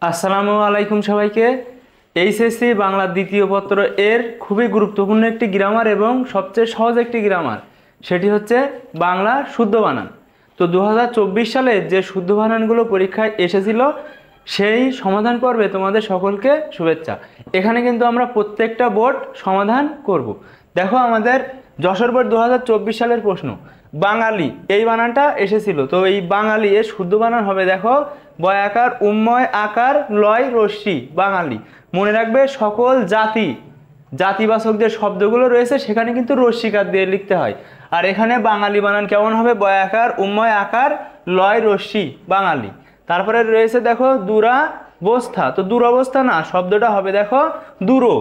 আসসালামু আলাইকুম সবাইকে। এইচএসসি বাংলা দ্বিতীয় পত্র এর খুবই গুরুত্বপূর্ণ একটি গ্রামার এবং সবচেয়ে সহজ একটি গ্রামার, সেটি হচ্ছে বাংলা শুদ্ধ বানান। তো 2024 সালে যে শুদ্ধ বানানগুলো পরীক্ষায় এসেছিল সেই সমাধান পর্বে তোমাদের সকলকে শুভেচ্ছা। এখানে কিন্তু আমরা প্রত্যেকটা বোর্ড সমাধান করব। দেখো আমাদের যশোর বোর্ড 2024 সালের প্রশ্ন, বাঙালি এই বানানটা এসেছিল। তো এই বাঙালি এর শুদ্ধ বানান হবে, দেখো, বয় আকার উম্ময় আকার লয় রশ্মি বাঙালি। মনে রাখবে সকল জাতিবাচক যে শব্দগুলো রয়েছে সেখানে কিন্তু রশ্মিকার দিয়ে লিখতে হয়। আর এখানে বাঙালি বানান কেমন হবে, বয় আকার উম্ময় আকার লয় রশ্মি বাঙালি। তারপরে রয়েছে দেখো দুরাবস্থা, তো দুরবস্থা না, শব্দটা হবে দেখো দূরো,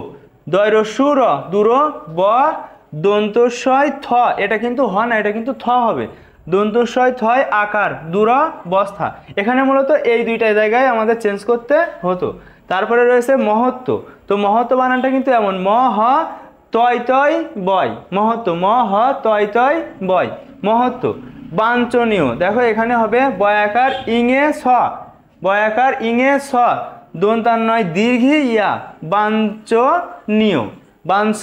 দয় রস্যু র দূরো, ব দন্তস্বয় থ, এটা কিন্তু হ না, এটা কিন্তু থ হবে, দন্তস্বয় থয় আকার দুরবস্থা। এখানে মূলত এই দুইটা জায়গায় আমাদের চেঞ্জ করতে হতো। তারপরে রয়েছে মহত্ব, তো মহত্ব বানানটা কিন্তু এমন, ম হ তয় তয় বয়, মহত্ব, ম হ তয় তয় বয় মহত্ব। বাঞ্ছনীয়, দেখো এখানে হবে বয় আকার ইঙে স, বয় আকার ইঙে স দন্তান্বয় দীর্ঘি ইয়া বাঞ্ছনীয়, বাঞ্ছ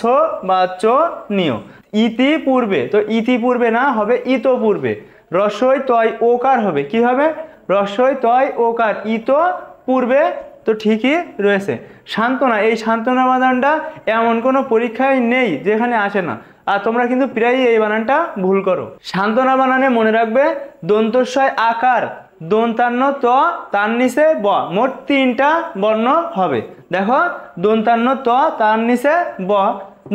বাচনীয়। ইতি পূর্বে, তো ইতি পূর্বে না, হবে ইতো পূর্বে। রসই তয় ওকার হবে, কি হবে, রসই তয় ওকার ইতো পূর্বে, তো ঠিকই রয়েছে। সান্ত্বনা, এই সান্ত্বনা বানানটা এমন কোনো পরীক্ষায় নেই যেখানে আসে না, আর তোমরা কিন্তু প্রায়ই এই বানানটা ভুল করো। সান্ত্বনা বানানে মনে রাখবে দন্তস্বয় আকার দন্তান্ন ত তার নিচে ব, মোট তিনটা বর্ণ হবে। দেখো দন্তান্ন ত তার নিচে ব,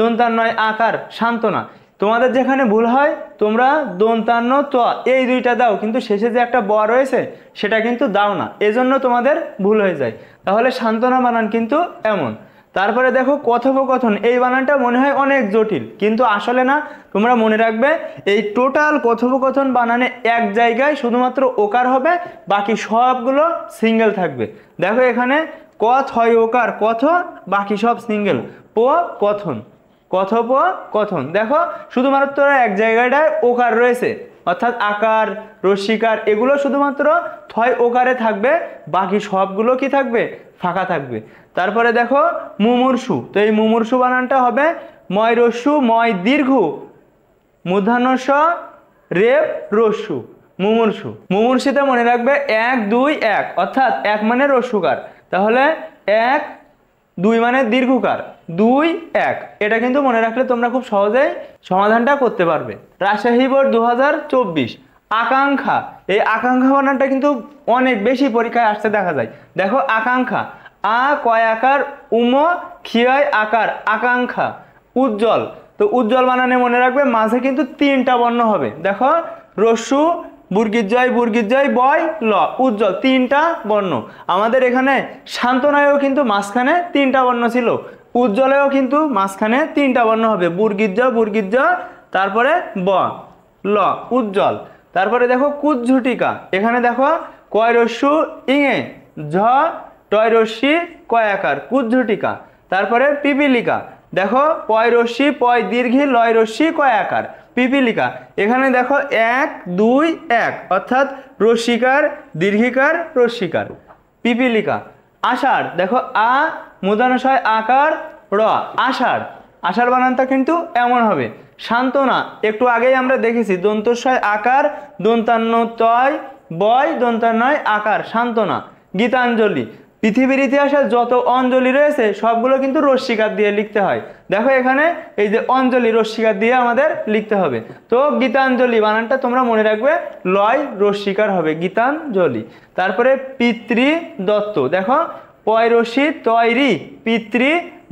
দন্তান্নয় আকার সান্ত্বনা। তোমাদের যেখানে ভুল হয় তোমরা দন্তান্ন ত এই দুইটা দাও, কিন্তু শেষে যে একটা ব রয়েছে সেটা কিন্তু দাও না, এজন্য তোমাদের ভুল হয়ে যায়। তাহলে সান্ত্বনা বানান কিন্তু এমন। তারপরে দেখো কথোপকথন, এই বানানটা মনে হয় অনেক জটিল, কিন্তু আসলে না। তোমরা মনে রাখবে এই টোটাল কথোপকথন বানানে এক জায়গায় শুধুমাত্র ওকার হবে, বাকি সবগুলো সিঙ্গেল থাকবে। দেখো এখানে কথ হয় ওকার কথ, বাকি সব সিঙ্গেল, প কথন, কথোপকথন। দেখো শুধুমাত্র এক জায়গাটায় ওকার রয়েছে, অর্থাৎ আকার রস্যিকার এগুলো শুধুমাত্র থয় ওকারে থাকবে, বাকি সবগুলো কি থাকবে, ফাঁকা থাকবে। তারপরে দেখো মুমূর্ষু, তো এই মুমূর্ষু বানানটা হবে ময় রস্যু ময় দীর্ঘ মূর্ধন্য স রেপ রস্যু মুমূর্ষু। মুমূর্ষিতে মনে রাখবে 1 2 1, অর্থাৎ 1 মানে রস্যুকার, তাহলে 1 2 মানে দীর্ঘকার, 2 1, এটা কিন্তু মনে রাখলে তোমরা খুব সহজেই সমাধানটা করতে পারবে। রাজশাহী বোর্ড 2024 আকাঙ্ক্ষা, এই আকাঙ্ক্ষা বানানটা কিন্তু অনেক বেশি পরীক্ষায় আসতে দেখা যায়। দেখো আকাঙ্ক্ষা, আ কয় আকার উম খিয়ায় আকার আকাঙ্ক্ষা। উজ্জ্বল, তো উজ্জ্বল বানানে মনে রাখবে মাঝে কিন্তু তিনটা বর্ণ হবে। দেখো রস্যু বুর্গির জয় বয় ল, উজ্জ্বল তিনটা বর্ণ। আমাদের এখানে সান্ত্বনায়ও কিন্তু মাঝখানে তিনটা বর্ণ ছিল, উজ্জ্বলেও কিন্তু মাঝখানে তিনটা বর্ণ হবে, বুর্গির জ, তারপরে ব ল উজ্জ্বল। তারপরে দেখো কুজ্ঝটিকা, এখানে দেখো কয় রস্যু ইঙে ঝ টয় রশ্মি কয় আকার কুজ্ঝটিকা। তারপরে পিপিলিকা, দেখো পয় রশ্মি পয় দীর্ঘি লয় রশ্মি কয় আকার পিপিলিকা। এখানে দেখো 1 2 1, অর্থাৎ রস্যিকার দীর্ঘিকার রস্যিকার পিপিলিকা। আষাঢ়, দেখো আ মূর্ধন্যশয় আকার র আষাঢ়, আষাঢ় বানানটা কিন্তু এমন হবে। সান্ত্বনা, একটু আগেই আমরা দেখেছি দন্তস্বয় আকার দন্তান্ন তয় বয় দন্তান্নয় আকার সান্ত্বনা। গীতাঞ্জলি, পৃথিবীর ইতিহাসে যত অঞ্জলি রয়েছে সবগুলো কিন্তু রস্যিকার দিয়ে লিখতে হয়। দেখো এখানে এই যে অঞ্জলি রস্যিকার দিয়ে আমাদের লিখতে হবে। তো গীতাঞ্জলি বানানটা তোমরা মনে রাখবে লয় রস্যিকার হবে গীতাঞ্জলি। তারপরে পিতৃ দত্ত, দেখো পয় রশ্মি তয়রি পিতৃ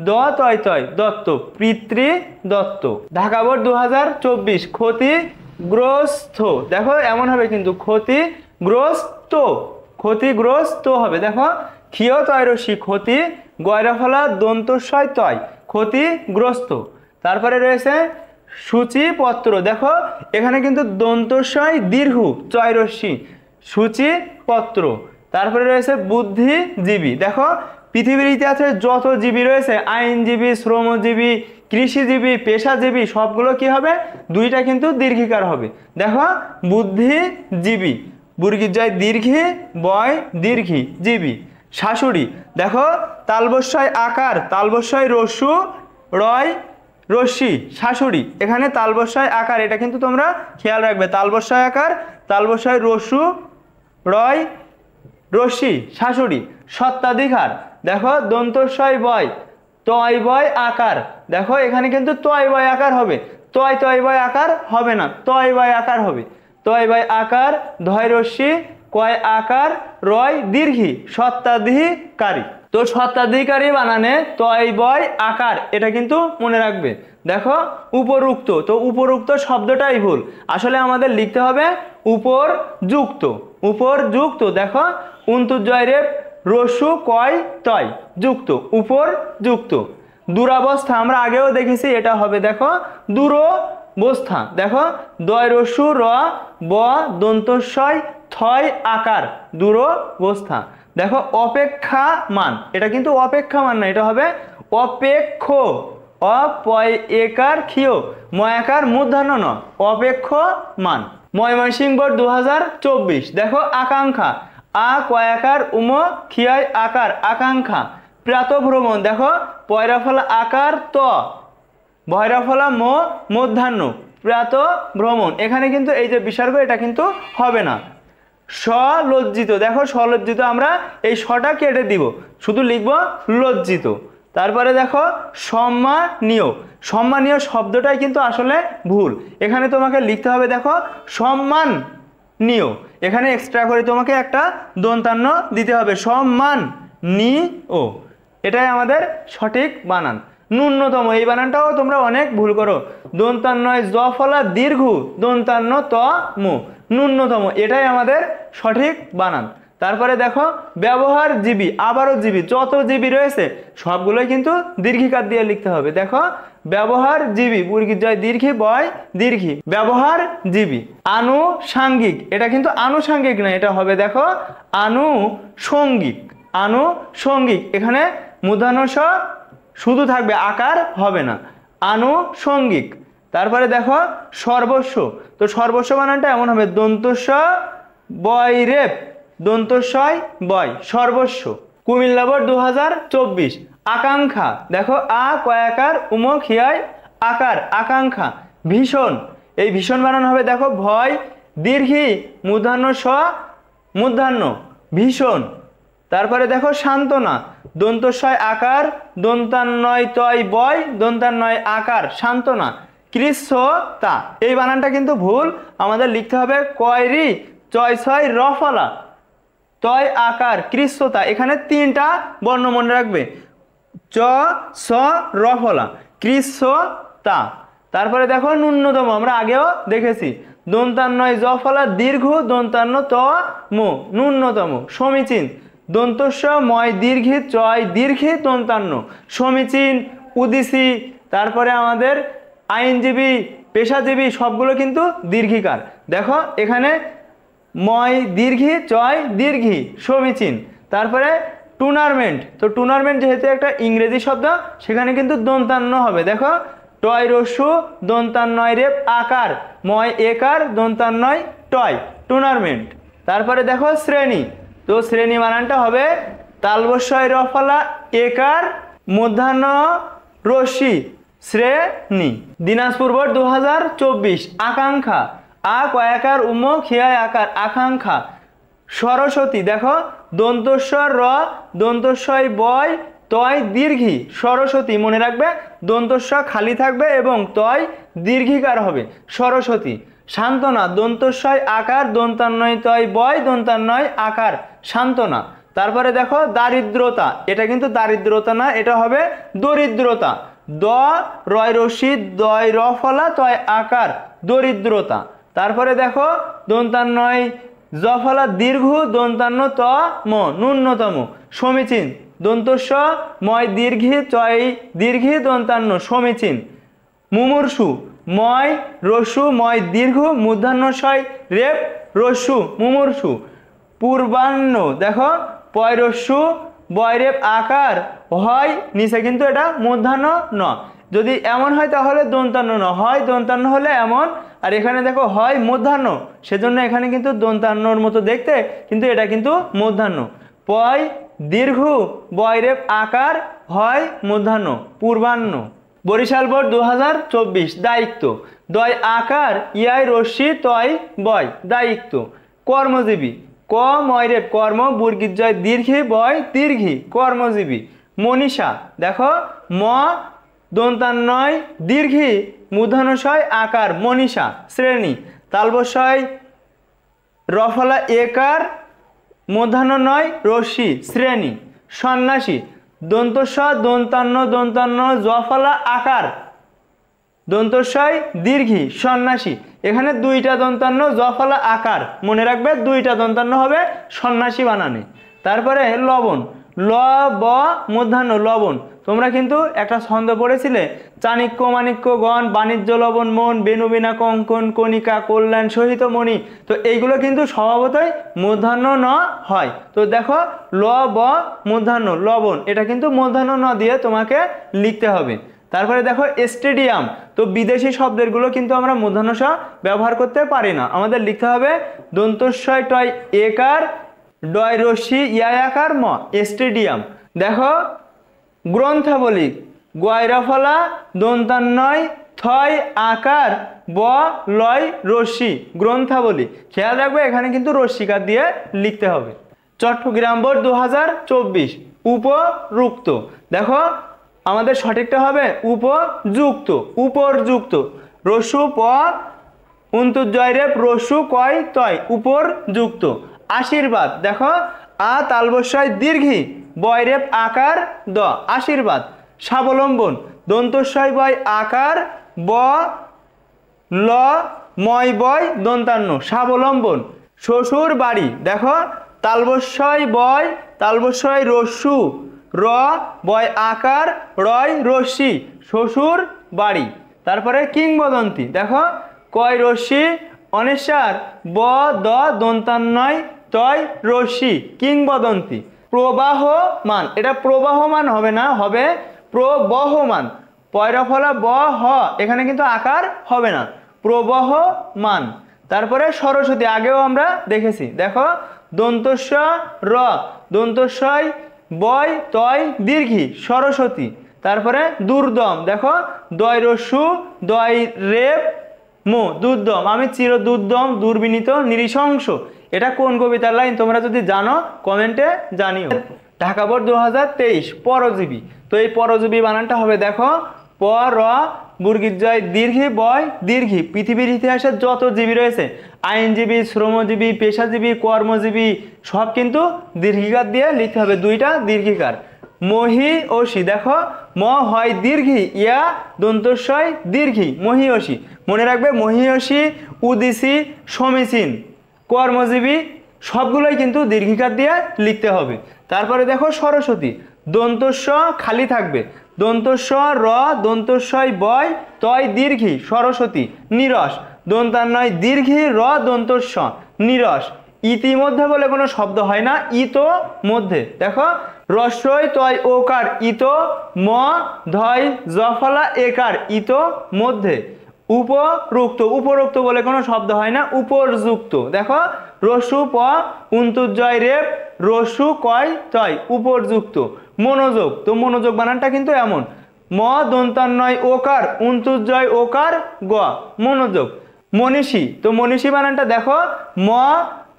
দ তয় তয় দত্ত পিতৃ দত্ত। ঢাকা বোর্ড 2024 ক্ষতিগ্রস্ত, দেখো এমন হবে কিন্তু ক্ষতিগ্রস্ত হবে। দেখো ক্ষিয় তয় রশ্মি ক্ষতি গয়রা ফলা দন্তস্বয় তয় ক্ষতিগ্রস্ত। তারপরে রয়েছে সূচিপত্র, দেখো এখানে কিন্তু দন্তস্বয় দীর্ঘ চয় রশ্মি সূচিপত্র। তারপরে রয়েছে বুদ্ধিজীবী, দেখো পৃথিবীর ইতিহাসে যত জীবী রয়েছে আইনজীবী শ্রমজীবী কৃষিজীবী পেশাজীবী সবগুলো কি হবে, দুইটা কিন্তু দীর্ঘিকার হবে। দেখো বুদ্ধিজীবী বুর্গির জয় দীর্ঘি বয় দীর্ঘি জীবী। শাশুড়ি। দেখো তালবস্যয় আকার, তালবস্যয় রস্যু রয় রশ্মি, শাশুড়ি। এখানে তালবস্যয় আকার, এটা কিন্তু তোমরা খেয়াল রাখবে, তালবস্যয় আকার, তালবস্যয় রস্যু রয় রশ্মি, শাশুড়ি। সত্ত্বাধিকার, দেখো দন্তস্বয় বয় তয় বয় আকার, দেখো এখানে কিন্তু তয় বয় আকার হবে, তয় তয় বয় আকার হবে না, তয় বয় আকার হবে, তয় বয় আকার, ধয় রশ্মি কয় আকার রয় দীর্ঘি, সত্ত্বাধিকারী। তো সত্ত্বাধিকারী বানানে তয় বয় আকার, এটা কিন্তু মনে রাখবে। দেখো উপরুক্ত, তো উপরুক্ত শব্দটাই ভুল, আসলে আমাদের লিখতে হবে উপরযুক্ত, উপরযুক্ত। দেখো উন্তুজয় রেপ রস্যু কয় তয় যুক্ত, উপরযুক্ত। দুরাবস্থা আমরা আগেও দেখেছি, এটা হবে দেখো দূরবস্থা। দেখো দয় রস্যু র ব দন্তস্বয় থয় আকার দূরবস্থা। দেখো অপেক্ষামান, এটা কিন্তু অপেক্ষামান না, এটা হবে অপেক্ষ, অপয় একার ক্ষিয় ময়াকার মূর্ধন্য ন, অপেক্ষমান। ময়মনসিংহ বোর্ড 2024। দেখো আকাঙ্ক্ষা, আ কয়াকার উম খিয়ায় আকার আকাঙ্ক্ষা। প্রাতভ্রমণ, দেখো পয়রাফলা আকার ত ভয়রাফলা ম মধ্যাহ্ন, প্রাত ভ্রমণ। এখানে কিন্তু এই যে বিসর্গ, এটা কিন্তু হবে না। সলজ্জিত, দেখো সলজ্জিত, আমরা এই সটা কেটে দিব, শুধু লিখব লজ্জিত। তারপরে দেখো সম্মানীয়, সম্মানীয় শব্দটাই কিন্তু আসলে ভুল, এখানে তোমাকে লিখতে হবে দেখো সম্মানীয়, এখানে এক্সট্রা করে তোমাকে একটা দন্তান্ন দিতে হবে, সম্মান নি ও, এটাই আমাদের সঠিক বানান। ন্যূনতম, এই বানানটাও তোমরা অনেক ভুল করো, দন্তান্নয় জ ফলা দীর্ঘ দন্তান্ন ত মু, ন্যূনতম, এটাই আমাদের সঠিক বানান। তারপরে দেখো ব্যবহার জীবী, আবারও জীবী, যত জীবী রয়েছে সবগুলোই কিন্তু দীর্ঘিকার দিয়ে লিখতে হবে। দেখো ব্যবহার জীবী, জয় দীর্ঘি বয় দীর্ঘি, ব্যবহার জীবী। আনুষাঙ্গিক, এটা কিন্তু আনুষাঙ্গিক না, এটা হবে দেখো আনুষঙ্গিক, আনুষঙ্গিক। এখানে মূর্ধন্য ষ শুধু থাকবে, আকার হবে না, আনুষঙ্গিক। তারপরে দেখো সর্বস্ব, তো সর্বস্ব বানানটা এমন হবে দন্তস্ব বয় রেপ দন্তস্বয় বয় সর্বস্ব। কুমিল্লা বোর্ড 2024। আকাঙ্ক্ষা, দেখো আ কয়াকার উম খিয়ায় আকার আকাঙ্ক্ষা। ভীষণ, এই ভীষণ বানান হবে দেখো ভয় দীর্ঘি মূর্ধন্য স মূর্ধন্য ভীষণ। তারপরে দেখো সান্ত্বনা, দন্তস্বয় আকার দন্তান্নয় তয় বয় দন্তান্নয় আকার সান্ত্বনা। কৃচ্ছতা, এই বানানটা কিন্তু ভুল, আমাদের লিখতে হবে কয়রি চয় ছয় রফলা তয় আকার কৃচ্ছতা। এখানে তিনটা বর্ণ মনে রাখবে, চ স রফলা কৃচ্ছতা। তারপরে দেখো ন্যূনতম, আমরা আগেও দেখেছি, দন্তান্নয় জ ফলা দীর্ঘ দন্তান্ন ত মো ন্যূনতম। সমীচীন, দন্তস্ব ময় দীর্ঘি চয় দীর্ঘি দন্তান্ন সমীচীন। উদিসি, তারপরে আমাদের আইনজীবী পেশাজীবী সবগুলো কিন্তু দীর্ঘিকার। দেখো এখানে ময় দীর্ঘি চয় দীর্ঘি সমীচীন। তারপরে টুর্নামেন্ট, তো টুর্নামেন্ট যেহেতু একটা ইংরেজি শব্দ, সেখানে কিন্তু দন্তান্ন হবে। দেখো টয় রস্যু দন্তান্নয় রেপ আকার ময় একার দন্তান্নয় টয় টুর্নামেন্ট। তারপরে দেখো শ্রেণী, তো শ্রেণী বানানটা হবে তালবস্যয় রফলা একার মধ্যাহ্ন রশ্মি শ্রেণী। দিনাজপুর বোর্ড 2024। আকাঙ্ক্ষা, আ কয়াকার উম খিয়ায় আকার আকাঙ্ক্ষা। সরস্বতী, দেখো দন্তস্বর র দন্তস্বয় বয় তয় দীর্ঘি সরস্বতী, মনে রাখবে দন্তস্ব খালি থাকবে এবং তয় দীর্ঘিকার হবে সরস্বতী। সান্ত্বনা, দন্তস্বয় আকার দন্তান্নয় তয় বয় দন্তান্নয় আকার সান্ত্বনা। তারপরে দেখো দারিদ্রতা, এটা কিন্তু দারিদ্রতা না, এটা হবে দরিদ্রতা, দ রয় রশ্মি দয় র ফলা তয় আকার দরিদ্রতা। তারপরে দেখো দন্তান্নয় জ ফলা দীর্ঘ দন্তান্ন ত ম ন্যূনতম। সমীচীন, দন্তস্ব ময় দীর্ঘি চয় দীর্ঘি দন্তান্ন সমীচীন। মুমূর্ষু, ময় রস্যু ময় দীর্ঘ মূর্ধন্যশয় রেপ রস্যু মুমূর্ষু। পূর্বাহ্ন, দেখো পয় রস্যু বয় রেপ আকার হয় নিচে কিন্তু এটা মূর্ধন্য ন, যদি এমন হয় তাহলে দন্তান্ন ন, হয় দন্তান্ন হলে এমন, আর এখানে দেখো হয় মূর্ধন্য, সেজন্য এখানে কিন্তু দন্তান্নর মতো দেখতে, কিন্তু এটা কিন্তু মূর্ধন্য। পয় দীর্ঘ বয়রেপ আকার হয় মূর্ধন্য পূর্বাহ্ন। বরিশাল বোর্ড 2024 দায়িত্ব দয় আকার ইয়াই রশ্মি তয় বয় দায়িত্ব কর্মজীবী ক ময়রেপ কর্ম বর্গীর জয় দীর্ঘে বয় দীর্ঘি কর্মজীবী। মনীষা দেখো ম দন্তান্নয় দীর্ঘি মূর্ধন্যশয় আকার মনীষা শ্রেণী। তালবস্যয় রফলা একার মূর্ধন্য নয় রশ্মি শ্রেণী। সন্ন্যাসী দন্তস্ব দন্তান্ন দন্তান্ন জফলা আকার দন্তস্বয় দীর্ঘি সন্ন্যাসী। এখানে দুইটা দন্তান্ন জফলা আকার মনে রাখবে, দুইটা দন্তান্ন হবে সন্ন্যাসী বানানে। তারপরে লবণ ল ব মূর্ধন্য লবণ। তোমরা কিন্তু একটা ছন্দ পড়েছিলে চাণক্য মাণিক্য গণ বাণিজ্য লবণ মন বেনুবিনা কঙ্কন কণিকা কল্যাণ সহিত মণি। তো এইগুলো কিন্তু স্বভাবতই মূর্ধন্য ন হয়। তো দেখো ল ব মূর্ধন্য লবণ, এটা কিন্তু মূর্ধন্য ন দিয়ে তোমাকে লিখতে হবে। তারপরে দেখো স্টেডিয়াম, তো বিদেশি শব্দগুলো কিন্তু আমরা মূর্ধন্য স ব্যবহার করতে পারি না, আমাদের লিখতে হবে দন্তস্বয় টয় একার ডয় রশ্মি ইয়া আকার ম স্টেডিয়াম। দেখো গ্রন্থাবলী গয়রাফলা দন্তান্নয় থয় আকার ব লয় রশ্মি গ্রন্থাবলী। খেয়াল রাখবে এখানে কিন্তু রশ্মিকার দিয়ে লিখতে হবে। চট্টগ্রাম বোর্ড 2024 উপযুক্ত। দেখো আমাদের সঠিকটা হবে উপযুক্ত উপরযুক্ত রস্যু প উন্তর্জয়রেপ রস্যু কয় তয় উপরযুক্ত। আশীর্বাদ দেখো আ তালবস্যয় দীর্ঘি বয়রেপ আকার দ আশীর্বাদ। স্বাবলম্বন দন্তস্বয় বয় আকার ব ল ময় বয় দন্তান্ন স্বাবলম্বন। শ্বশুর বাড়ি দেখো তালবস্যয় বয় তালবস্যয় রস্যু র বয় আকার রয় রশ্মি শ্বশুর বাড়ি। তারপরে কিংবদন্তি দেখো কয় রশ্মি অনেশ্বর ব দ দন্তান্নয় তয় রশ্মি কিংবদন্তি। প্রবাহমান, এটা প্রবাহমান হবে না, হবে প্রবহমান। পয়রাফলা ব হ এখানে কিন্তু আকার হবে না, প্রবহমান। তারপরে সরস্বতী আগেও আমরা দেখেছি, দেখো দন্তস্ব র দন্তস্বয় বয় তয় দীর্ঘি সরস্বতী। তারপরে দুর্দম দেখো দয় রস্যু দয় রেপ মো দুর্দম, আমি চির দুর্দম দুর্বিনীত নৃশংস। এটা কোন কবিতার লাইন তোমরা যদি জানো কমেন্টে জানিও। ঢাকা বোর্ড 2023 পরজীবী, তো এই পরজীবী বানানটা হবে দেখো প র বর্গীর জয় দীর্ঘি বয় দীর্ঘি। পৃথিবীর ইতিহাসে যত জীবী রয়েছে আইনজীবী শ্রমজীবী পেশাজীবী কর্মজীবী সব কিন্তু দীর্ঘিকার দিয়ে লিখতে হবে, দুইটা দীর্ঘিকার। মহীয়সী দেখো ম হয় দীর্ঘি ইয়া দন্তস্বয় দীর্ঘি মহীয়সী। মনে রাখবে মহীয়সী উদিসী সমীচীন কর্মজীবী সবগুলোই কিন্তু দীর্ঘিকার দিয়ে লিখতে হবে। তারপরে দেখো সরস্বতী দন্তস্ব খালি থাকবে দন্তস্ব র দন্তস্বয় বয় তয় দীর্ঘি সরস্বতী। নিরস দন্তান্নয় দীর্ঘি র দন্তস্ব নিরস। ইতিমধ্যে বলে কোনো শব্দ হয় না, ইতো মধ্যে দেখো রস্বই তয় ওকার ইতো ম ধয় জফলা একার ইতো মধ্যে। উপরুক্ত উপরোক্ত বলে কোনো শব্দ হয় না, উপরযুক্ত দেখো রস্যু প উন্তর্জয় রেপ রস্যু কয় তয় উপরযুক্ত। মনোযোগ, তো মনোযোগ বানানটা কিন্তু এমন ম দন্তান্নয় ওকার উন্তর্জয় ওকার গ মনোযোগ। মনীষী, তো মনীষী বানানটা দেখো ম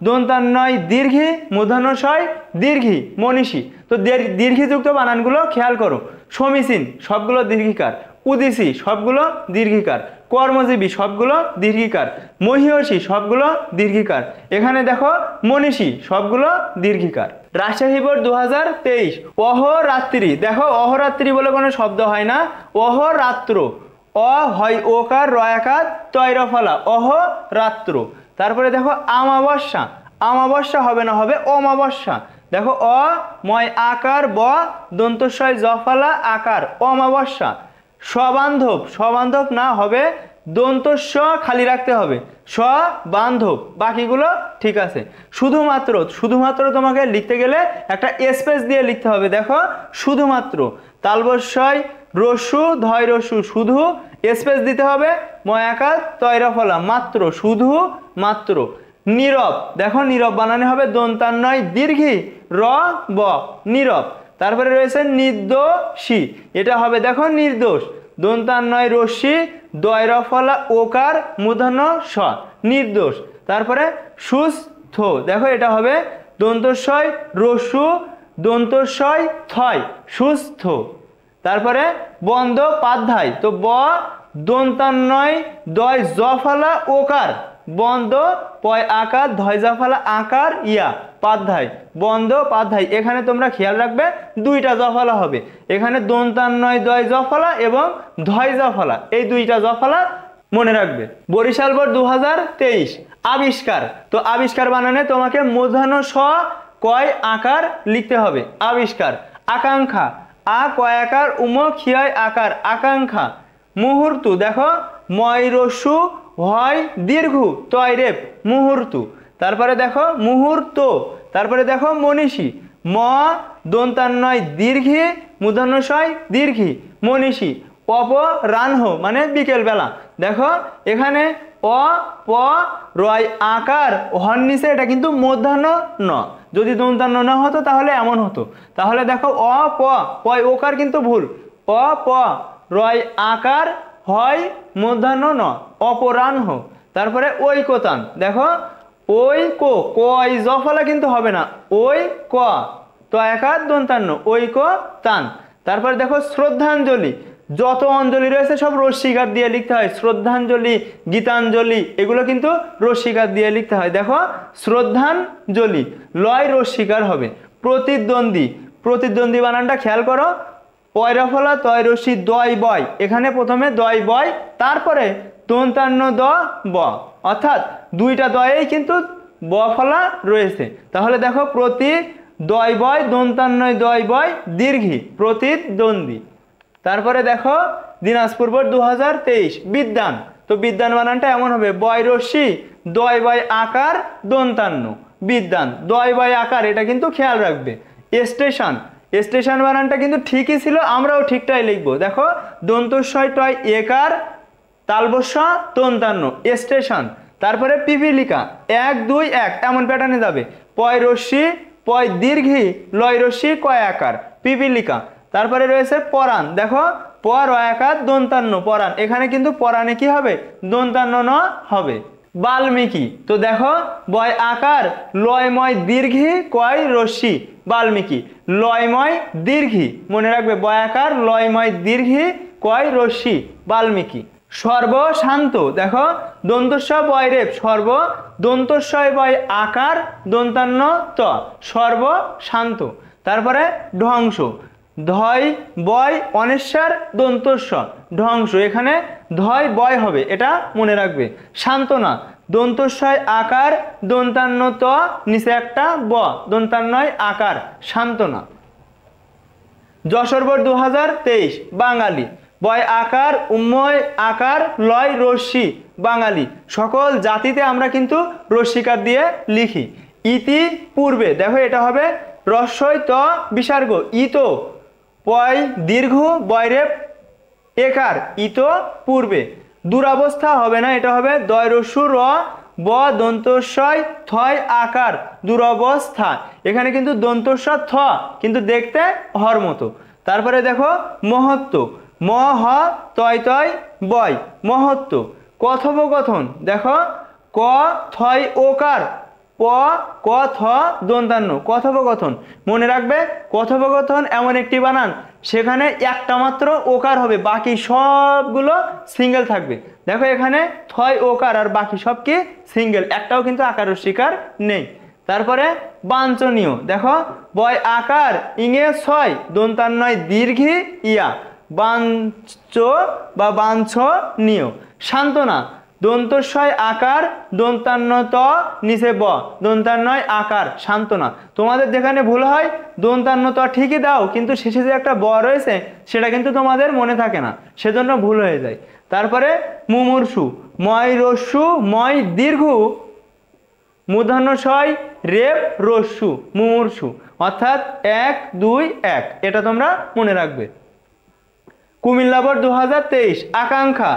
দন্তান্নয় দীর্ঘি মূর্ধন্যশয় দীর্ঘি মনীষী। তো দীর্ঘিযুক্ত বানানগুলো খেয়াল করো। সমীচীন সবগুলো দীর্ঘিকার, উদিসী সবগুলো দীর্ঘিকার, কর্মজীবী সবগুলো দীর্ঘিকার, মহীয়সী সবগুলো দীর্ঘিকার। এখানে দেখো মনীষী সবগুলো দীর্ঘিকার। রাজশাহী বোর্ড 2023 অহরাত্রি দেখো অহরাত্রি বলে কোনো শব্দ হয় না, অহরাত্র অ হয় ওকার রয়াকার তৈরফলা অহরাত্র। তারপরে দেখো আমাবস্যা, আমাবস্যা হবে না, হবে অমাবস্যা। দেখো অ ময় আকার ব দন্তস্বয় জফলা আকার অমাবস্যা। সবান্ধব, সবান্ধব না, হবে দন্তস্ব খালি রাখতে হবে সবান্ধব, বাকিগুলো ঠিক আছে। শুধুমাত্র, শুধুমাত্র তোমাকে লিখতে গেলে একটা স্পেস দিয়ে লিখতে হবে। দেখো শুধুমাত্র তালবস্যয় রস্যু ধয় রস্যু শুধু স্পেস দিতে হবে ময়াকার তৈরফলা মাত্র শুধু মাত্র। নীরব, দেখো নীরব বানানে হবে দন্তান্নয় দীর্ঘী র ব, নীরব। তারপরে রয়েছে নির্দোষী, এটা হবে দেখো নির্দোষ, দন্তান্নয় রস্যি দয় র ফলা ওকার মূর্ধন্য স, নির্দোষ। তারপরে সুস্থ, দেখো এটা হবে দন্তস্বয় রস্যু দন্তস্বয় থয়, সুস্থ। তারপরে বন্দ্যোপাধ্যায়, তো ব দন্তান্নয় দয় জ ফলা ওকার বন্দ পয় আকার ধয় জ ফলা আকার ইয়া পাধ্যায়, বন্দ্যোপাধ্যায়। এখানে তোমরা খেয়াল রাখবে দুইটা জফলা হবে, এখানে দন্তান্নয় দয় জফলা এবং ধয় জফলা, এই দুইটা জফলা মনে রাখবে। বরিশাল বোর্ড 2023 আবিষ্কার, তো আবিষ্কার বানানে তোমাকে মূর্ধন্য স কয় আকার লিখতে হবে, আবিষ্কার। আকাঙ্ক্ষা, আ কয় আকার উম খিয়ায় আকার আকাঙ্ক্ষা। মুহূর্ত, দেখো ময় রস্যু হয় দীর্ঘ তয় রেপ মুহূর্ত। তারপরে দেখো মুহূর্ত, তারপরে দেখো মনীষী, ম দন্তান্নয় দীর্ঘী মূর্ধন্যশয় দীর্ঘী মনীষী। অপরাহ্ন মানে বিকেল বেলা, দেখো এখানে অ প রয় আকার হর নিচে, এটা কিন্তু মূর্ধন্য ন, যদি দন্তান্ন না হতো তাহলে এমন হতো। তাহলে দেখো অ প পয় ওকার কিন্তু ভুল, অ প রয় আকার হয় মূর্ধন্য ন, অপরাহ্ন। তারপরে ঐকতান, দেখো ওই কো কয় জফলা কিন্তু হবে না, ওই ক তো একার দন্তান্ন ঐক তান। তারপরে দেখো শ্রদ্ধাঞ্জলি, যত অঞ্জলি রয়েছে সব রস্যিকার দিয়ে লিখতে হয়, শ্রদ্ধাঞ্জলি গীতাঞ্জলি এগুলো কিন্তু রস্যিকার দিয়ে লিখতে হয়। দেখো শ্রদ্ধাঞ্জলি লয় রস্যিকার হবে। প্রতিদ্বন্দ্বী, প্রতিদ্বন্দ্বী বানানটা খেয়াল করো, পয়রা ফলা তয় রস্যি দয় বয়, এখানে প্রথমে দয় বয় তারপরে দন্তান্ন দ ব, অর্থাৎ দুইটা দয়েই কিন্তু ব ফলা রয়েছে। তাহলে দেখো প্রতি দয় বয় দন্তান্নয় দয় বয় দীর্ঘী প্রতিদ্বন্দ্বী। তারপরে দেখো দিনাজপুর বোর্ড 2023 বিদ্যান, তো বিদ্যান বানানটা এমন হবে বয় রস্যি দয় বয় আকার দন্তান্ন বিদ্যান, দয় বয় আকার এটা কিন্তু খেয়াল রাখবে। স্টেশন, স্টেশন বানানটা কিন্তু ঠিকই ছিল, আমরাও ঠিকটাই লিখবো। দেখো দন্তস্বয় টয় একার তালবস্য দন্তান্ন স্টেশন। তারপরে পিপিলিকা 1 2 1 এমন প্যাটার্নে যাবে, পয় রস্যি পয় দীর্ঘী লয় রস্যি কয় আকার পিপিলিকা। তারপরে রয়েছে পরাণ, দেখো পর আকার দন্তান্ন পরাণ, এখানে কিন্তু পরাণে কি হবে দন্তান্ন ন হবে। বাল্মীকি, তো দেখো বয় আকার লয়ময় দীর্ঘী কয় রস্যি বাল্মীকি, লয়ময় দীর্ঘী মনে রাখবে, বয় আকার লয়ময় দীর্ঘী কয় রস্যি বাল্মীকি। সর্বশান্ত, দেখো দন্তস্ব বয় রেপ সর্ব দন্তস্বয় বয় আকার দন্তান্ন ত সর্বশান্ত। তারপরে ধ্বংস, ধয় বয় অনেশ্বর দন্তস্ব ধ্বংস, এখানে ধয় বয় হবে এটা মনে রাখবে। সান্ত্বনা, দন্তস্বয় আকার দন্তান্ন ত নিচে একটা ব দন্তান্নয় আকার সান্ত্বনা। যশোর বোর্ড 2023 বাঙালি, বয় আকার উম্ময় আকার লয় রস্যি বাঙালি, সকল জাতিতে আমরা কিন্তু রস্যিকার দিয়ে লিখি। ইতি পূর্বে, দেখো এটা হবে রস্যই ত বিসর্গ ইত পয় দীর্ঘ বয়রেপ একার ইত পূর্বে। দুরাবস্থা হবে না, এটা হবে দয় রস্যু র ব দন্তস্বয় থয় আকার দুরবস্থা, এখানে কিন্তু দন্তস্ব থ কিন্তু দেখতে হর মতো। তারপরে দেখো মহত্ব, ম হ তয় তয় বয় মহত্ব। কথোপকথন, দেখো ক থয় ওকার প ক থ দন্তান্ন কথোপকথন মনে রাখবে। কথোপকথন এমন একটি বানান সেখানে একটা মাত্র ওকার হবে, বাকি সবগুলো সিঙ্গেল থাকবে। দেখো এখানে থয় ওকার আর বাকি সব কি সিঙ্গেল, একটাও কিন্তু আকার স্বীকার নেই। তারপরে বাঞ্ছনীয়, দেখো বয় আকার ইঙে ছয় দন্তান্নয় দীর্ঘী ইয়া বাঞ্চ বা বাঞ্ছনীয়। সান্ত্বনা, দন্তস্বয় আকার দন্তান্ন ত নিচে ব দন্তান্নয় আকার সান্ত্বনা। তোমাদের যেখানে ভুল হয় দন্তান্ন ত ঠিকই দাও, কিন্তু শেষে যে একটা ব রয়েছে সেটা কিন্তু তোমাদের মনে থাকে না, সেজন্য ভুল হয়ে যায়। তারপরে মুমূর্ষু, ময় রস্যু ময় দীর্ঘ মূর্ধন্যশয় রেপ রস্যু মুমূর্ষু, অর্থাৎ 1 2 1 এটা তোমরা মনে রাখবে। কুমিল্লা বোর্ড 2023 আকাঙ্ক্ষা,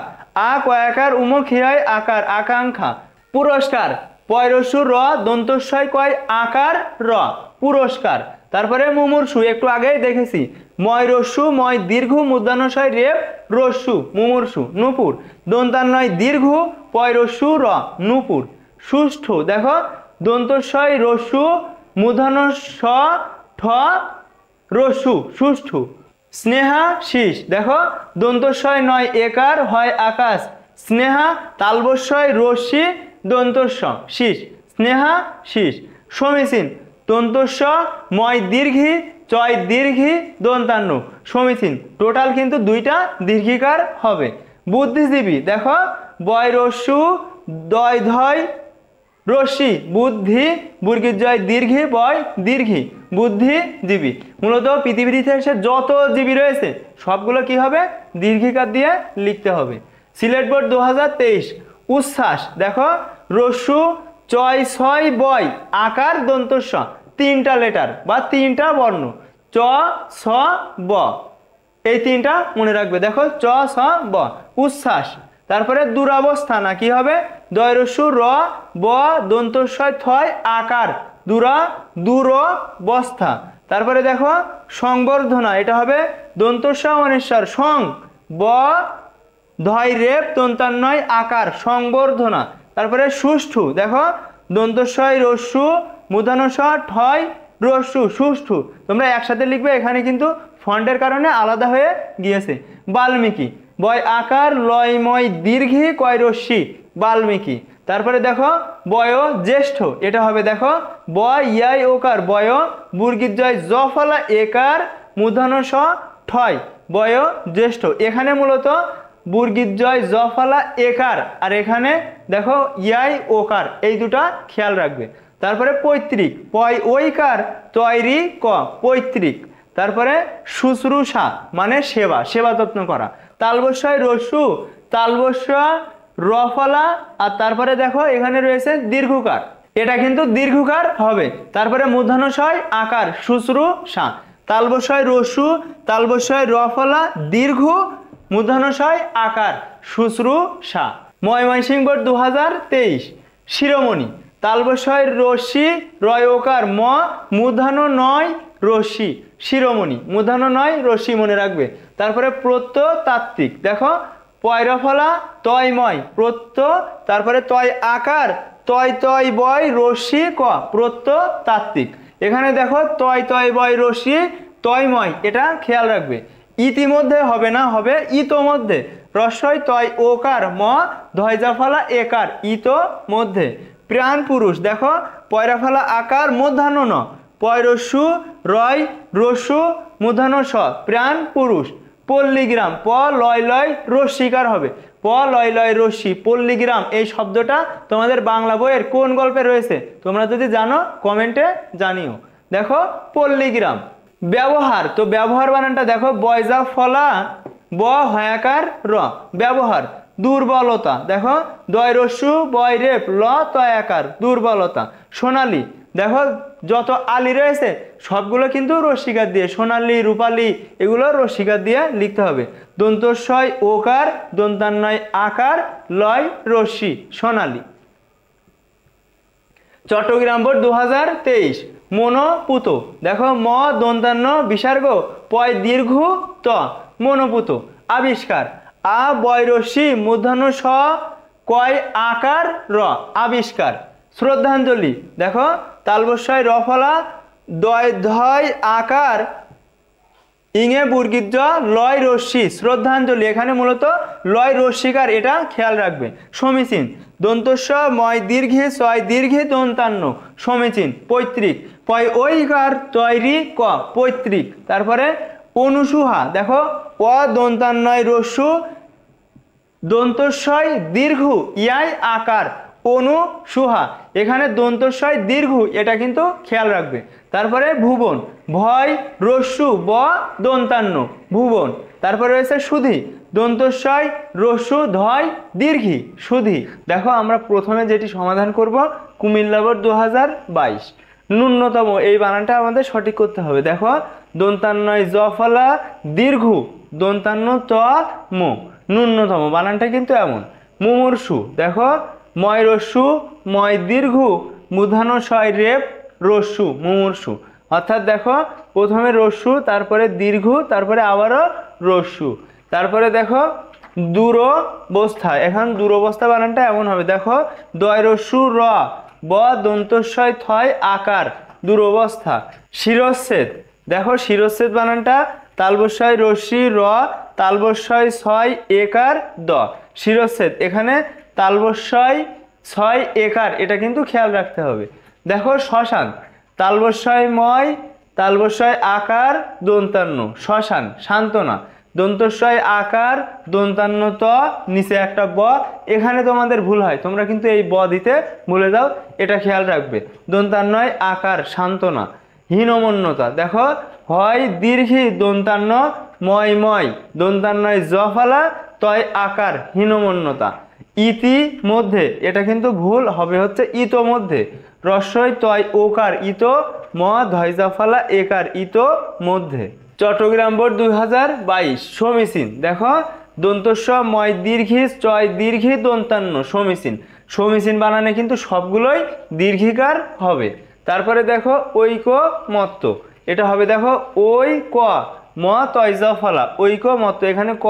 আ কয়াকার উম খিয়ায় আকার আকাঙ্ক্ষা। পুরস্কার, প পয়রস্যু র দন্তস্বয় কয় আকার র পুরস্কার। তারপরে মুমূর্ষু একটু আগেই দেখেছি, ময়রস্যু ময় দীর্ঘ মূর্ধন্যস্বয় রেপ রস্যু মুমূর্ষু নূপুর দন্তান্বয় দীর্ঘ পয়রস্যু র নূপুর। সুষ্ঠু দেখো দন্তস্বয় রস্যু মূর্ধন্য স ঠ রস্যু সুষ্ঠু। স্নেহা শীষ দেখো দন্তস্বয় নয় একার হয় আকাশ স্নেহা তালবস্বয় রশ্মি দন্তস্ব শীষ স্নেহা শীষ। সমীচীন দন্তস্ব ময় দীর্ঘি চয় দীর্ঘি দন্তান্ন সমীচীন। টোটাল কিন্তু দুইটা দীর্ঘিকার হবে। বুদ্ধিজীবী দেখো বয় রস্যু দয় ধয় রশ্মি বুদ্ধি বর্গীর জয় দীর্ঘি বয় দীর্ঘি বুদ্ধিজীবী। মূলত পৃথিবীর ইতিহাসে যত জীবী রয়েছে সবগুলো কি হবে দীর্ঘিকার দিয়ে লিখতে হবে। সিলেট বোর্ড 2023 উচ্ছ্বাস দেখো রস্যু চয় ছয় বয় আকার দন্তস্ব তিনটা লেটার বা তিনটা বর্ণ চ ছ ব এই তিনটা মনে রাখবে। দেখো চ ছ ব উচ্ছ্বাস। তারপরে দুরাবস্থা না কি হবে দয়রস্যু র ব দন্তস্বয় থয় আকার দুরা দুরবস্থা। তারপরে দেখো সংবর্ধনা এটা হবে দন্তস্ব অনিশ্বর সং ব ধয় রেপ দন্তান্বয় আকার সংবর্ধনা। তারপরে সুষ্ঠু দেখো দন্তস্বয় রস্যু মূর্ধন্য ঠয় রস্যু সুষ্ঠু। তোমরা একসাথে লিখবে, এখানে কিন্তু ফন্টের কারণে আলাদা হয়ে গিয়েছে। বাল্মীকি বয় আকার লয়ময় দীর্ঘি কয় রশ্মি বাল্মীকি। তারপরে দেখো বয় জ্যেষ্ঠ এটা হবে দেখো বয় ইয়াই ওকার বয় বুর্গির জয় জফলা একার মূর্ধন্য স ঠয় বয় জ্যেষ্ঠ। এখানে মূলত বুর্গির জয় জফলা একার আর এখানে দেখো ইয়াই ওকার এই দুটা খেয়াল রাখবে। তারপরে পৈতৃক পয় ঐকার তৈরি ক পৈতৃক। তারপরে শুশ্রূষা মানে সেবা সেবা যত্ন করা। তালবস্বয় রস্যু তালবস্য রফলা আর তারপরে দেখো এখানে রয়েছে দীর্ঘকার এটা কিন্তু দীর্ঘকার হবে। তারপরে মূর্ধন্যস্বয় আকার শুশ্রূষা তালবস্বয় রস্যু তালবস্বয় রফলা দীর্ঘ মূর্ধন্যস্বয় আকার শুশ্রূষা। ময়মনসিংহ বোর্ড 2023 শিরোমণি তালবস্বয় রশ্মি রয়কার ম মূর্ধন্য নয় রশ্মি শিরোমণি মূর্ধন্য নয় রশ্মি মনে রাখবে। তারপরে প্রত্যতাত্ত্বিক দেখো পয়রফলা তয়ময় প্রত্য তারপরে তয় আকার তয় তয় বয় রশ্মি ক প্রত্যতাত্ত্বিক। এখানে দেখো তয় তয় বয় রশ্মি তয়ময় এটা খেয়াল রাখবে। ইতিমধ্যে হবে না হবে ইতোমধ্যে রস্বই তয় ওকার ম ধয়জাফলা একার ইতোমধ্যে। প্রাণ পুরুষ দেখো পয়রাফলা আকার মূর্ধন্য ন পয়রস্যু রয় রস্যু মূর্ধন্য স প্রাণ পুরুষ। পল্লীগ্রাম প লয় লয় রস্বীকার হবে প লয় লয় রশ্মি পল্লীগ্রাম এই শব্দটা তোমাদের বাংলা বইয়ের কোন গল্পে রয়েছে তোমরা যদি জানো কমেন্টে জানিও। দেখো পল্লীগ্রাম। ব্যবহার তো ব্যবহার বানানটা দেখো বয়জা ফলা ব হয়াকার র ব্যবহার। দুর্বলতা দেখো দয় রস্যু বয় রেপ ল তয়াকার দুর্বলতা। সোনালী দেখো যত আলী রয়েছে সবগুলো কিন্তু রস্বীকার দিয়ে সোনালী রূপালী এগুলো রস্বীকার দিয়ে লিখতে হবে। দন্তস্বয় ওকার দন্তান্বয় আকার লয় রশ্মি সোনালী। চট্টগ্রাম বোর্ড 2023 মনোপুত দেখো ম দন্তান্ন বিসর্গ পয় দীর্ঘ ত মনোপুত। আবিষ্কার আ বয় রশ্মি মূর্ধন্য স কয় আকার র আবিষ্কার। শ্রদ্ধাঞ্জলি দেখো তালবস্বয় রফলা দয় ধয় আকার ইঙে বুর্গিজ লয় রশ্মি শ্রদ্ধাঞ্জলি এখানে মূলত লয় রস্বীকার এটা খেয়াল রাখবে। সমীচীন দন্তস্ব ময় দীর্ঘে ছয় দীর্ঘে দন্তান্ন সমীচীন। পৈতৃক পয় ঐকার তৈরি ক পৈতৃক। তারপরে অনুসুহা দেখো অ দন্তান্নয় রস্যু দন্তস্বয় দীর্ঘ ইয়াই আকার অনুসুহা এখানে দন্তস্বয় দীর্ঘ এটা কিন্তু খেয়াল রাখবে। তারপরে ভুবন ভয় রস্যু ব দন্তান্ন ভুবন। তারপরে রয়েছে সুধি দন্তস্বয় রস্যু ধয় দীর্ঘি সুধি। দেখো আমরা প্রথমে যেটি সমাধান করব কুমিল্লা বোর্ড 2022 ন্যূনতম এই বানানটা আমাদের সঠিক করতে হবে। দেখো দন্তান্নয় জফলা দীর্ঘ দন্তান্ন ত ম ন্যূনতম বানানটা কিন্তু এমন। মুমূর্ষু দেখো ময় রস্যু ময় দীর্ঘ মূর্ধন্য শয় রেপ রস্যু মুমূর্ষু। অর্থাৎ দেখো প্রথমে রস্যু, তারপরে দীর্ঘ, তারপরে আবারও রস্যু, তারপরে দেখো দূরবস্থা। এখন দূরবস্থা বানানটা এমন হবে, দেখো দয় রস্যু র ব দন্তস্বয় থয় আকার দূরবস্থা। শিরচ্ছেদ, দেখো শিরচ্ছেদ বানানটা তালবস্যয় রস্যি র তালবস্যয় ছয় একার দ শিরচ্ছেদ। এখানে তালবস্যয় ছয় একার, এটা কিন্তু খেয়াল রাখতে হবে। দেখো শ্মশান, তালবস্যয় ময় তালবস্যয় আকার দন্তান্ন শ্মশান সান্ত্বনা, দন্তস্বয় আকার দন্তান্ন ত নিচে একটা ব। এখানে তোমাদের ভুল হয়, তোমরা কিন্তু এই ব দিতে ভুলে যাও, এটা খেয়াল রাখবে। দন্তান্নয় আকার সান্ত্বনা। হীনমন্যতা, দেখো হয় দীর্ঘি দন্তান্ন ময় ময় দন্তান্নয় জফালা তয় আকার হীনমন্যতা। ইতি মধ্যে, এটা কিন্তু ভুল হবে, হচ্ছে ইতো মধ্যে রস্যই তয় ওকার ইতো ম ধয় জফালা একার ইতো মধ্যে। চট্টগ্রাম বোর্ড 2022 সমীচীন, দেখো দন্তস্ব ময় দীর্ঘি চয় দীর্ঘি দন্তান্ন সমীচীন। সমীচীন বানানে কিন্তু সবগুলোই দীর্ঘিকার হবে। তারপরে দেখো ঐকমত্য, এটা হবে দেখো ওই ক ম তয় জফলা ঐকমত্য। এখানে ক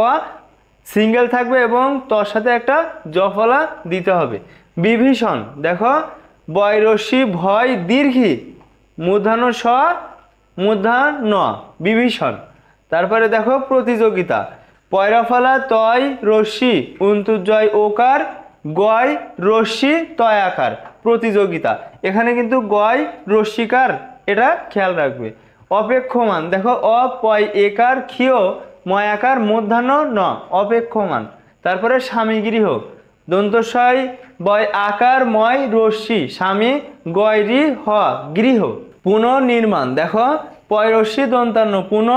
সিঙ্গেল থাকবে এবং তোর সাথে একটা জফলা দিতে হবে। বিভীষণ, দেখো বয়রসি ভয় দীর্ঘি মূর্ধন্য স মূর্ধন্য বিভীষণ। তারপরে দেখো প্রতিযোগিতা, পয়রাফলা তয় রস্যি উন্তুজয় ওকার গয় রস্যি তয় আকার প্রতিযোগিতা। এখানে কিন্তু গয় রস্যিকার, এটা খেয়াল রাখবে। অপেক্ষমান, দেখো অপয় একার ক্ষিয় ময় আকার মূর্ধন্য ন অপেক্ষমান। তারপরে স্বামী গৃহ, দন্তস্বয় বয় আকার ময় রস্যি স্বামী গয়রি হ গৃহ। পুনর্নির্মাণ, দেখো পয়রস্যি দন্তান্ন পুনঃ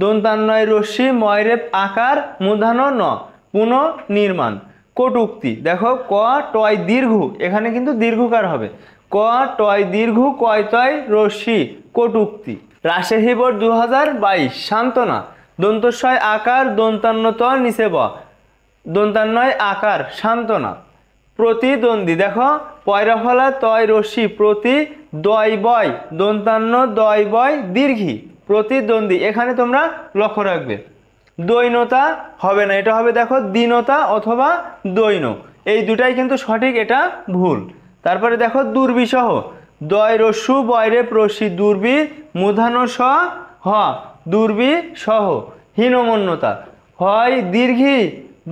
দন্তান্নয় রস্যি ময়রেপ আকার মূর্ধন্য ন পুনর্নির্মাণ। কটুক্তি, দেখো ক টয় দীর্ঘ, এখানে কিন্তু দীর্ঘকার হবে, ক টয় দীর্ঘ কয় তয় রস্যি কটুক্তি। রাজশাহী বোর্ড 2022 সান্ত্বনা, দন্তস্বয় আকার দন্তান্ন ত নিচে ব দন্তান্নয় আকার সান্ত্বনা। প্রতিদ্বন্দ্বী, দেখো পয়রাফলা তয় রস্যি প্রতি দয় বয় দন্তান্ন দয় বয় দীর্ঘি প্রতিদ্বন্দ্বী। এখানে তোমরা লক্ষ্য রাখবে দৈনতা হবে না, এটা হবে দেখো দীনতা অথবা দৈন, এই দুটাই কিন্তু সঠিক, এটা ভুল। তারপরে দেখো দুর্বিসহ, দয় রস্যু বয়রে প্রসি দুর্বি মূর্ধন্য স হ দুর্বি সহ। হীনমন্যতা, হয় দীর্ঘি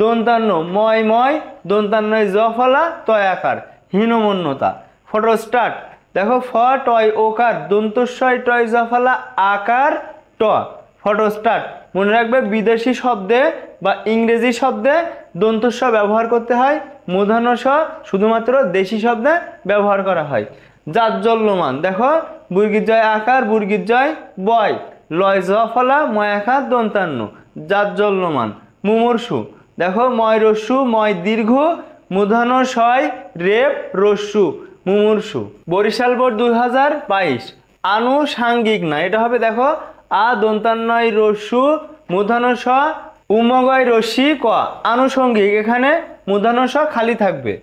দন্তান্ন ময় ময় দন্তান্নয় জফলা তয় আকার হীনমন্যতা। ফটোস্টাট, দেখো ফ টয় ওকার দন্তস্বয় টয় জফলা আকার ট ফটোস্টাট। মনে রাখবে বিদেশি শব্দে বা ইংরেজি শব্দে দন্তস্ব ব্যবহার করতে হয়, মূর্ধন্য স শুধুমাত্র দেশি শব্দে ব্যবহার করা হয়। জাজ্জল্যমান, দেখো বুর্গিজয় আকার বুর্গিজয় বয় লয় জফলা ময় আকার দন্তান্ন জাজ্জল্যমান। মুমূর্ষু, দেখো ময় রস্যু ময় দীর্ঘ মূর্ধন্য শয় রেপ রস্যু মুমূর্ষু। বরিশাল বোর্ড 2022 আনুষাঙ্গিক না, এটা হবে দেখো আ দন্তান্নয় রস্যু মূর্ধন্য স উমগয় রস্যি ক আনুষঙ্গিক, এখানে মূর্ধন্য স খালি থাকবে।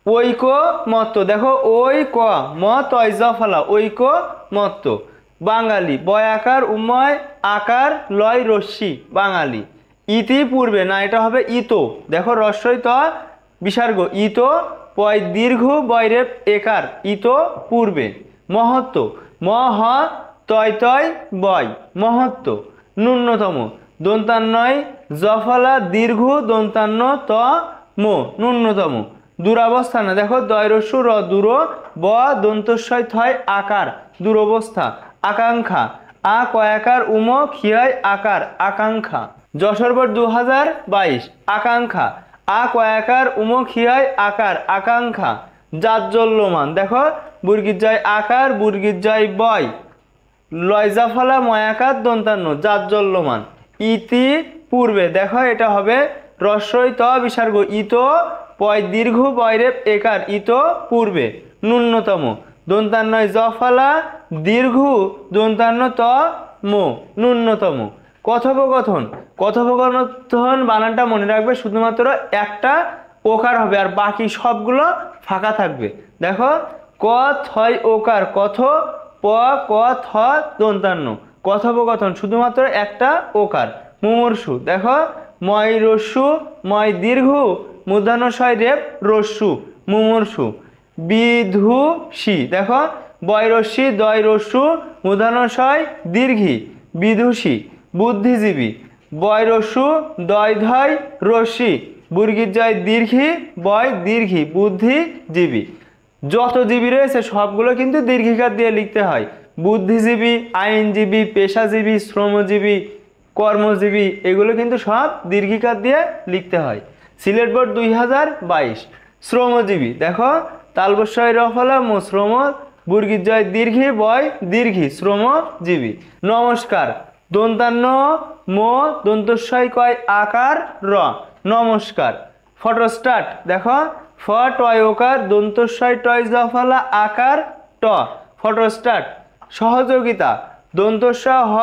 ঐকমত্য, দেখো ওই ক ম তয় জফলা ঐকমত্য। বাঙালি, বয় আকার উময় আকার লয় রস্যি বাঙালি। ইতি পূর্বে না, এটা হবে ইতো, দেখো রস্যই ত বিসর্গ ইতো পয় দীর্ঘ বয়রেপ একার ইতো পূর্বে। মহত্ব, ম হ তয় তয় বয় মহত্ব। ন্যূনতম, দন্তান্নয় জফলা দীর্ঘ দন্তান্ন ত মো ন্যূনতম। দুরাবস্থানা, দেখো দয় রস্যু র দূর ব দন্তস্বয় থয় আকার দুরবস্থা। আকাঙ্ক্ষা, আ কয়াকার উম খিয়ায় আকার আকাঙ্ক্ষা। যশোর বোর্ড 2022 আকাঙ্ক্ষা, আ কয়াকার উম খিয়ায় আকার আকাঙ্ক্ষা। জাজ্জল্যমান, দেখো বুর্গিজয় আকার বুর্গিজয় বয় লয় জাফলা ময়াকার দন্তান্ন জাজ্জল্যমান। ইতি পূর্বে, দেখো এটা হবে রস্যই ত বিসর্গ ইতো পয় দীর্ঘ বয়রেপ একার ইতো পূর্বে। ন্যূনতম, দন্তান্নয় জফলা দীর্ঘ দন্তান্ন ত মো ন্যূনতম। কথোপকথন, কথোপকথন বানানটা মনে রাখবে, শুধুমাত্র একটা ওকার হবে, আর বাকি সবগুলো ফাঁকা থাকবে। দেখো ক থয় ওকার কথ, প ক থ দন্তান্ন কথোপকথন, শুধুমাত্র একটা ওকার। মুমূর্ষু, দেখো ময় রস্যু ময় দীর্ঘ মূর্ধন্যশয় রেপ রস্যু মুমূর্ষু। বিধুষী, দেখো বয়রস্যি দয় রস্যু মূর্ধন্যশয় দীর্ঘী বিদুষী। বুদ্ধিজীবী, বয়রস্যু দয় ধয় রস্যি বুর্গিজয় দীর্ঘী বয় দীর্ঘী বুদ্ধিজীবী। যত জীবী রয়েছে সবগুলো কিন্তু দীর্ঘিকার দিয়ে লিখতে হয়। বুদ্ধিজীবী, আইনজীবী, পেশাজীবী, শ্রমজীবী, কর্মজীবী, এগুলো কিন্তু সব দীর্ঘিকার দিয়ে লিখতে হয়। সিলেট বোর্ড 2022। শ্রমজীবী, দেখো তালবস্যয় রফলা মো শ্রম বুর্গিজয় দীর্ঘী বয় দীর্ঘী শ্রমজীবী। নমস্কার, দন্তান্ন মো দন্তস্বয় কয় আকার র নমস্কার। ফটোস্টাট, দেখো ফ টয় ওকার দন্তস্বয় টয় জফলা আকার ট ফটোস্টাট। সহযোগিতা, দন্তস্ব হ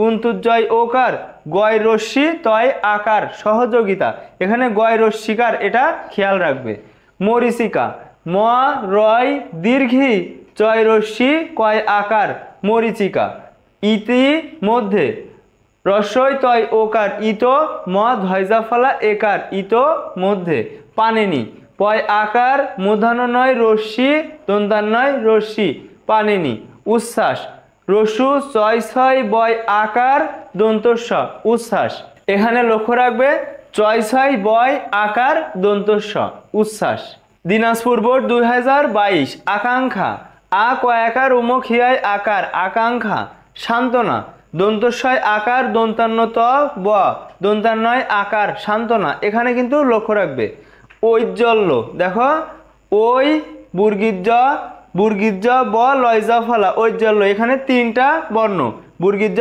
উন্তুজয় ওকার গয় রস্যি তয় আকার সহযোগিতা, এখানে গয় রস্যিকার, এটা খেয়াল রাখবে। মরীচিকা, ম রয় দীর্ঘী চয় রস্যি কয় আকার মরীচিকা। ইতি মধ্যে, রস্যই তয় ওকার ইত ম ধয়জাফলা একার ইত মধ্যে। পানিনি, পয় আকার মূর্ধন্য নয় রস্যি দন্তান্নয় রস্যি পানিনি। উচ্ছ্বাস, রস্যু চয় ছয় বয় আকার দন্তস্ব উচ্ছ্বাস, এখানে লক্ষ্য রাখবে চয় ছয় বয় আকার দন্তস্ব উচ্ছ্বাস। দিনাজপুর বোর্ড 2022। আকাঙ্ক্ষা, আ কয়াকার উমক হিয়ায় আকার আকাঙ্ক্ষা। সান্ত্বনা, দন্তস্বয় আকার দন্তান্ন ত ব দন্তান্নয় আকার সান্ত্বনা, এখানে কিন্তু লক্ষ্য রাখবে। ঔজ্জ্বল্য, দেখো ওই বুর্গিজ বুর্গিজ ব লয়জা ফলা ঔজ্জ্বল্য, এখানে তিনটা বর্ণ বুর্গিজ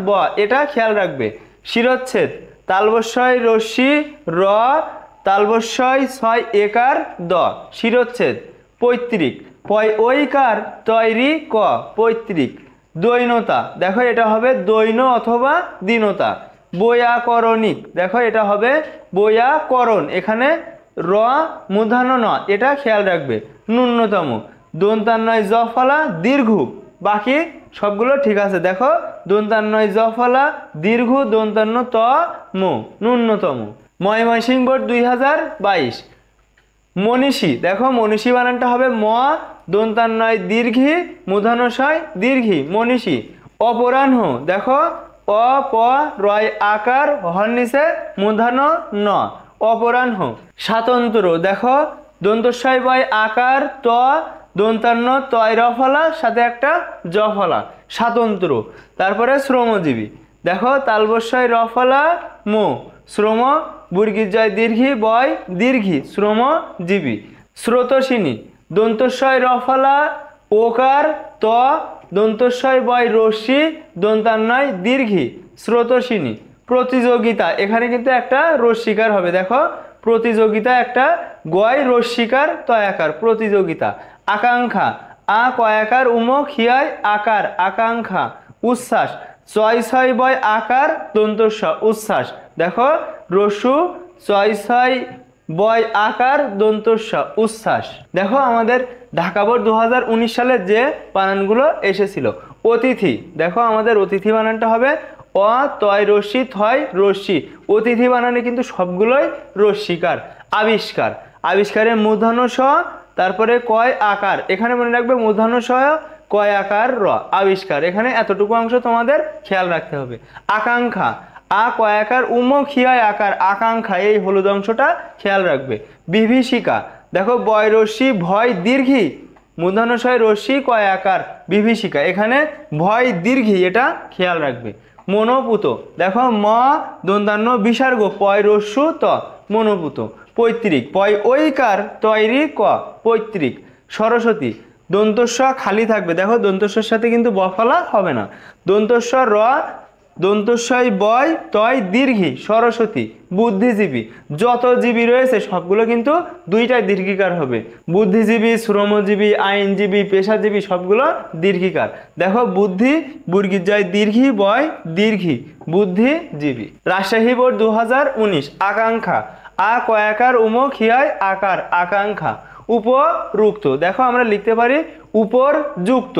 ব, এটা খেয়াল রাখবে। শিরচ্ছেদ, তালবস্যয় রস্যি র তালবস্যয় ছয় একার দ শিরচ্ছেদ। পৈতৃক, পয় ঐকার তৈরি ক পৈতৃক। দৈনতা, দেখো এটা হবে দৈন অথবা দীনতা। বৈয়াকরণিক, দেখো এটা হবে বৈয়াকরণ, এখানে র মূর্ধন্য ন, এটা খেয়াল রাখবে। ন্যূনতম, দন্তান্নয় জফলা দীর্ঘ, বাকি সবগুলো ঠিক আছে। দেখো দন্তান্নয় জফলা দীর্ঘ দন্তান্ন ত মো ন্যূনতম। ময়মনসিংহ বোর্ড 2022। মনীষী, দেখো মনীষী বানানটা হবে ম দন্তান্নয় দীর্ঘী মূর্ধন্যশয় দীর্ঘী মনীষী। অপরাহ্ন, দেখো অ প রয় আকার হর্নিসে মূর্ধন্য ন অপরাহ্ন। স্বাতন্ত্র, দেখো দন্তস্বয় বয় আকার ত দন্তান্ন তয় রফলা সাথে একটা জফলা স্বাতন্ত্র। তারপরে শ্রমজীবী, দেখো তালবস্যয় রফলা মো শ্রম বুর্গিজয় দীর্ঘী বয় দীর্ঘী শ্রমজীবী। স্রোতস্বিনী, দন্তস্বয় রফলা ওকার ত দন্তস্বয় বয় রস্যি দন্তান্নয় দীর্ঘী স্রোতস্বিনী। প্রতিযোগিতা, এখানে কিন্তু একটা রস্যিকার হবে, দেখো প্রতিযোগিতা একটা গয় রস্যিকার তয়াকার প্রতিযোগিতা। আকাঙ্ক্ষা, আ কয়াকার উমক হিয়ায় আকার আকাঙ্ক্ষা। উচ্ছ্বাস, চয় ছয় বয় আকার দন্তস্ব উচ্ছ্বাস, দেখো রস্যু চয় ছয় বয় আকার দন্তস্ব উচ্ছ্বাস। দেখো আমাদের ঢাকা বোর্ড 2019 সালে যে বানানগুলো এসেছিল। অতিথি, দেখো আমাদের অতিথি বানানটা হবে অ তয় রস্যি থয় রস্যি, অতিথি বানানে কিন্তু সবগুলোই রস্যিকার। আবিষ্কার, আবিষ্কারের মূর্ধন্য স তারপরে কয় আকার, এখানে মনে রাখবে মূর্ধন্য স কয় আকার র আবিষ্কার, এখানে এতটুকু অংশ তোমাদের খেয়াল রাখতে হবে। আকাঙ্ক্ষা, আ কয়াকার উমক হিয়ায় আকার আকাঙ্ক্ষা, এই হলুদ অংশটা খেয়াল রাখবে। বিভীষিকা, দেখো বয় রস্যি ভয় দীর্ঘী মূর্ধন্যশয় রস্যি কয় আকার বিভীষিকা, এখানে ভয় দীর্ঘী, এটা খেয়াল রাখবে। মনোপুত, দেখো ম দন্তান্ন বিসর্গ পয় রস্যু ত মনোপুত। পৈতৃক, পয় ঐকার তৈরি ক পৈতৃক। সরস্বতী, দন্তস্ব খালি থাকবে, দেখো দন্তস্বর সাথে কিন্তু বফলা হবে না। দন্তস্ব র দন্তস্বয় বয় তয় দীর্ঘী সরস্বতী। বুদ্ধিজীবী, যত জীবী রয়েছে সবগুলো কিন্তু দুইটাই দীর্ঘিকার হবে। বুদ্ধিজীবী, শ্রমজীবী, আইনজীবী, পেশাজীবী সবগুলো দীর্ঘিকার। দেখো বুদ্ধি বুর্গিজয় দীর্ঘী বয় দীর্ঘী বুদ্ধিজীবী। রাজশাহী বোর্ড 2019। আকাঙ্ক্ষা, আ কয়াকার উমো খিয়ায় আকার আকাঙ্ক্ষা উপরুক্ত। দেখো আমরা লিখতে পারি উপর যুক্ত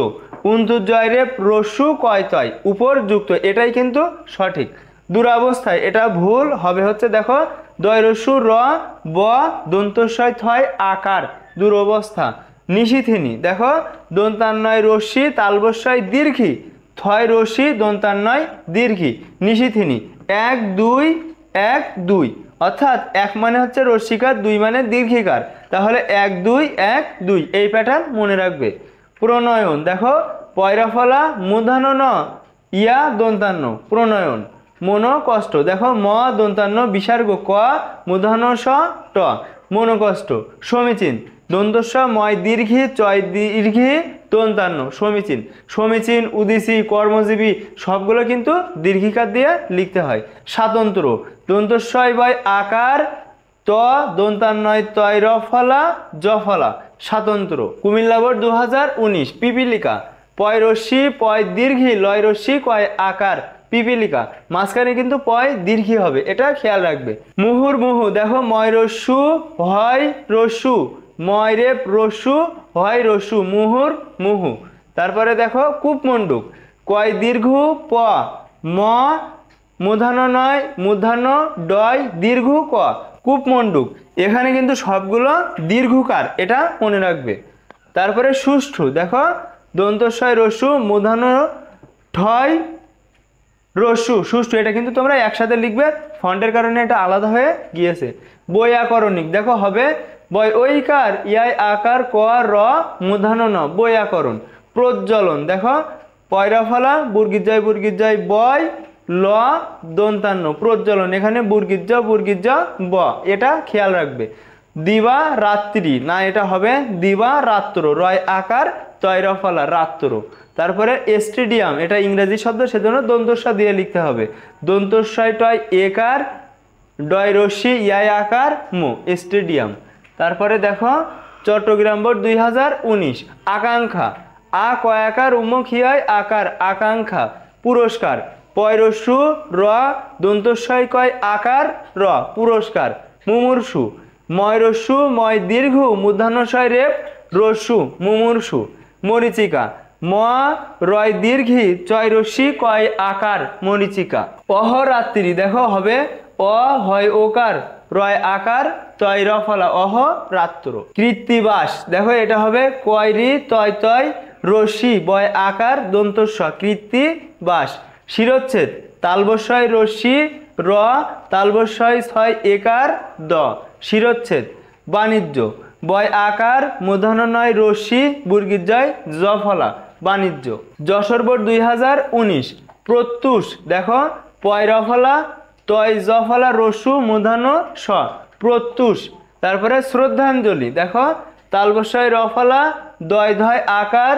উন্তর্জয় রেপ রস্যু কয় তয় উপরযুক্ত, এটাই কিন্তু সঠিক। দুরাবস্থায় এটা ভুল হবে হচ্ছে দেখো দয়রস্যু র ব দন্তস্বয় থয় আকার দুরবস্থা। নিশিথিনী দেখো দন্তান্নয় রশ্মি তালবস্যয় দীর্ঘি থয় রশ্মি দন্তান্নয় দীর্ঘি নিশিথিনী 1 2 1 2, অর্থাৎ 1 মানে হচ্ছে রস্মিকার 2 মানে দীর্ঘিকার, তাহলে 1 2 1 2 এই প্যাটার্ন মনে রাখবে। প্রণয়ন দেখো পয়রাফলা মূর্ধন্য ন ইয়া দন্তান্ন প্রণয়ন। মনো কষ্ট দেখো ম দন্তান্ন বিসর্গ ক মূর্ধন্য স ট মনোকষ্ট। সমীচীন দন্তস্ব ময় দীর্ঘি চয় দীর্ঘি দন্তান্ন সমীচীন। সমীচীন উদিসী কর্মজীবী সবগুলো কিন্তু দীর্ঘিকার দিয়ে লিখতে হয়। স্বাতন্ত্র দন্তস্বয় বয় আকার ত দন্তান্নয় তয় র ফলা জ ফলা স্বাতন্ত্র। কুমিল্লা বোর্ড 2019 পিপিলিকা পয় রশ্মি পয় দীর্ঘি লয় রশ্মি কয় আকার পিপিলিকা, মাঝখানে কিন্তু পয় দীর্ঘি হবে, এটা খেয়াল রাখবে। মুহুর্মুহু দেখো ময় রস্যু হয় রস্যু ময় রেপ রস্যু হয় রস্যু মুহুর মুহু। তারপরে দেখো কূপমণ্ডুক কয় দীর্ঘ প ম মূর্ধন্য নয় মূর্ধন্য ডয় দীর্ঘ ক কূপমণ্ডুক, এখানে কিন্তু সবগুলো দীর্ঘকার, এটা মনে রাখবে। তারপরে সুষ্ঠু দেখো দন্তস্বয় রস্যু মূর্ধন্য ঠয় রস্যু সুষ্ঠু, এটা কিন্তু তোমরা একসাথে লিখবে, ফন্টের কারণে এটা আলাদা হয়ে গিয়েছে। বৈয়াকরণিক দেখো হবে বয় ঐকার ইয়ায় আকার ক র মূর্ধন্য ন বৈয়াকরণ। প্রজ্বলন দেখো পয়রাফলা বুর্গিজয় বয় ল দন্তান্ন প্রজ্বলন, এখানে বুর্গিজ ব, এটা খেয়াল রাখবে। দিবা রাত্রি না এটা হবে দিবা রাত্র রয় আকার তয়রফলা রাত্র। তারপরে স্টেডিয়াম এটা ইংরেজি শব্দ সেজন্য দন্তস্ব দিয়ে লিখতে হবে দন্তস্বয় টয় একার ডয় রশ্মি ইয়ায় আকার মো স্টেডিয়াম। তারপরে দেখো চট্টগ্রাম বোর্ড 2019 আকাঙ্ক্ষা আ কয়াকার উমুখিয়ায় আকার আকাঙ্ক্ষা পুরস্কার পয়রস্যু র দন্তস্বয় কয় আকার র পুরস্কার। মুমূর্ষু ময়রস্যু ময় দীর্ঘ মূর্ধন্যস্বয় রেপ রস্যু মুমূর্ষু। মরিচিকা ম রয় দীর্ঘি চয় রশ্মি কয় আকার মরিচিকা। অহরাত্রি দেখো হবে অ হয় ওকার রয় আকার তয় র ফলা অহ রাত্র। কৃত্তিবাস দেখো এটা হবে কয়রি তয় তয় রশ্মি বয় আকার দন্তস্ব কৃত্তিবাস। শিরচ্ছেদ তালবস্যয় রশ্মি র তালবস্যয় ছয় একার দ শিরচ্ছেদ। বাণিজ্য বয় আকার মূর্ধন্য নয় রশ্মি বুর্গিজয় জ ফলা বাণিজ্য। যশোর বোর্ড 2019 প্রত্যুষ দেখো পয় র ফলা তয় জ ফলা রস্যু মূর্ধন্য স প্রত্যুষ। তারপরে শ্রদ্ধাঞ্জলি দেখো তালবস্যয় র ফলা দয় ধয় আকার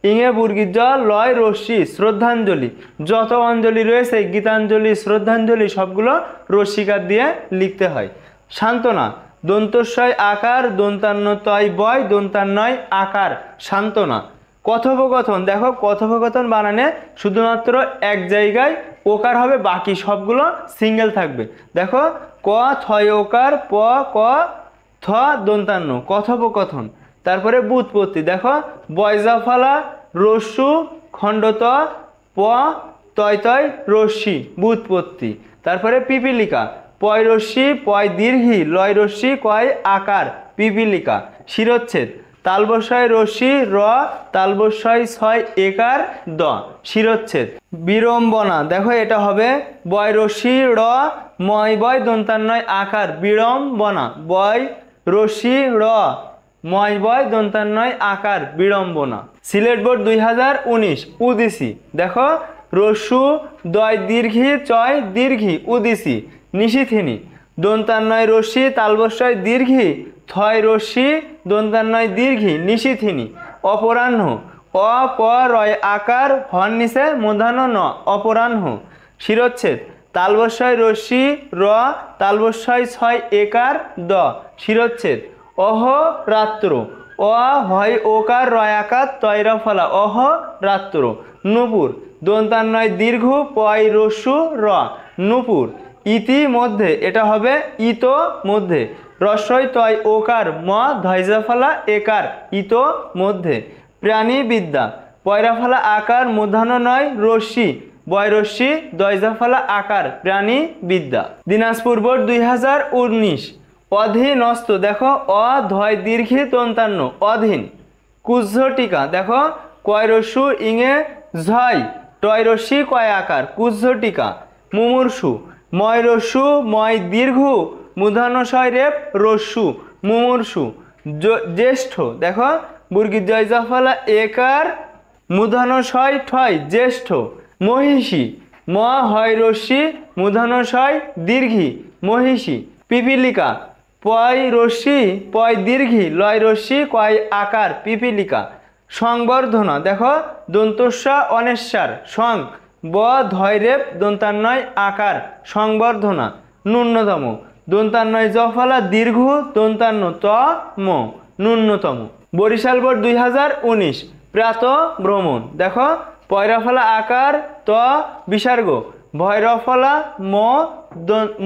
ইঙে বুর্গিজ লয় রশ্মি শ্রদ্ধাঞ্জলি। যত অঞ্জলি রয়েছে গীতাঞ্জলি শ্রদ্ধাঞ্জলি সবগুলো রশ্মিকার দিয়ে লিখতে হয়। সান্ত্বনা দন্তস্বয় আকার দন্তান্ন তয় বয় দন্তান্নয় আকার সান্ত্বনা। কথোপকথন দেখো কথোপকথন বানানে শুধুমাত্র এক জায়গায় ওকার হবে, বাকি সবগুলো সিঙ্গেল থাকবে। দেখো ক থয় ওকার প ক থ দন্তান্ন কথোপকথন। তারপরে ব্যুৎপত্তি দেখো বয়জাফলা রস্যু খণ্ডত প তয় তয় রশ্মি ব্যুৎপত্তি। তারপরে পিপিলিকা পয় রশ্মি পয় দীর্ঘি লয় রশ্মি কয় আকার পিপিলিকা। শিরচ্ছেদ তালবস্যয় রশ্মি র তালবস্যয় ছয় একার দ শিরচ্ছেদ। বিড়ম্বনা দেখো এটা হবে বয় রশ্মি র ময় বয় দন্তান্নয় আকার বিড়ম্বনা বয় রশ্মি র ময় বয় দন্তান্নয় আকার বিড়ম্বনা। সিলেট বোর্ড 2019 উদিসি দেখো রস্যু দয় দীর্ঘি চয় দীর্ঘি উদিসি। নিশিথিনী দন্তান্নয় রশ্মি তালবস্যয় দীর্ঘি থয় রশ্মি দন্তান্নয় দীর্ঘি নিশিথিনী। অপরাহ্ন অ প রয় আকার হন নিচে মূর্ধন্য ন অপরাহ্ন। শিরচ্ছেদ তালবস্যয় রশ্মি র তালবস্যয় ছয় একার দ শিরচ্ছেদ। অহ রাত্র অ হয় ওকার রয় আকার তয় র ফলা অহ রাত্র। নূপুর দন্তান্নয় দীর্ঘ পয় রস্যু র নূপুর। ইতি মধ্যে, এটা হবে ইতো মধ্যে। রস্বই তয় ওকার ম ধয়জা ফলা একার ইতো মধ্যে। প্রাণীবিদ্যা পয়রা ফলা আকার মূর্ধন্য নয় রশ্মি বয়রশ্মি দয়জা ফলা আকার প্রাণীবিদ্যা। দিনাজপুর বোর্ড 2019। অধীনস্থ দেখো অ ধয় দীর্ঘি দন্তান্ন অধীন। কুজ্ঝটিকা দেখো কয় রস্যু ইঙে ঝয় টয় রশ্মি কয় আকার কুজ্ঝটিকা। মুমূর্ষু ময় রস্যু ময় দীর্ঘ মূর্ধন্যশয় রেপ রস্যু মুমূর্ষু। জ্যেষ্ঠ দেখো বুর্গির জয়জা ফলা একার মূর্ধন্যশয় ঠয় জ্যেষ্ঠ। মহিষী ম হয় রশ্মি মূর্ধন্যশয় দীর্ঘি মহিষী। পিপীলিকা পয় রশ্মি পয় দীর্ঘি লয় রশ্মি কয় আকার পিপীলিকা। সংবর্ধনা দেখো দন্তস্বা অনেশ্বর সং ব ধয় রেপ দন্তান্নয় আকার সংবর্ধনা। ন্যূনতম দন্তান্নয় জ ফলা দীর্ঘ দন্তান্ন ত ম ন্যূনতম। বরিশাল বোর্ড 2019। প্রাত ভ্রমণ দেখো পয়রা ফলা আকার ত বিসর্গ ভৈর ফলা ম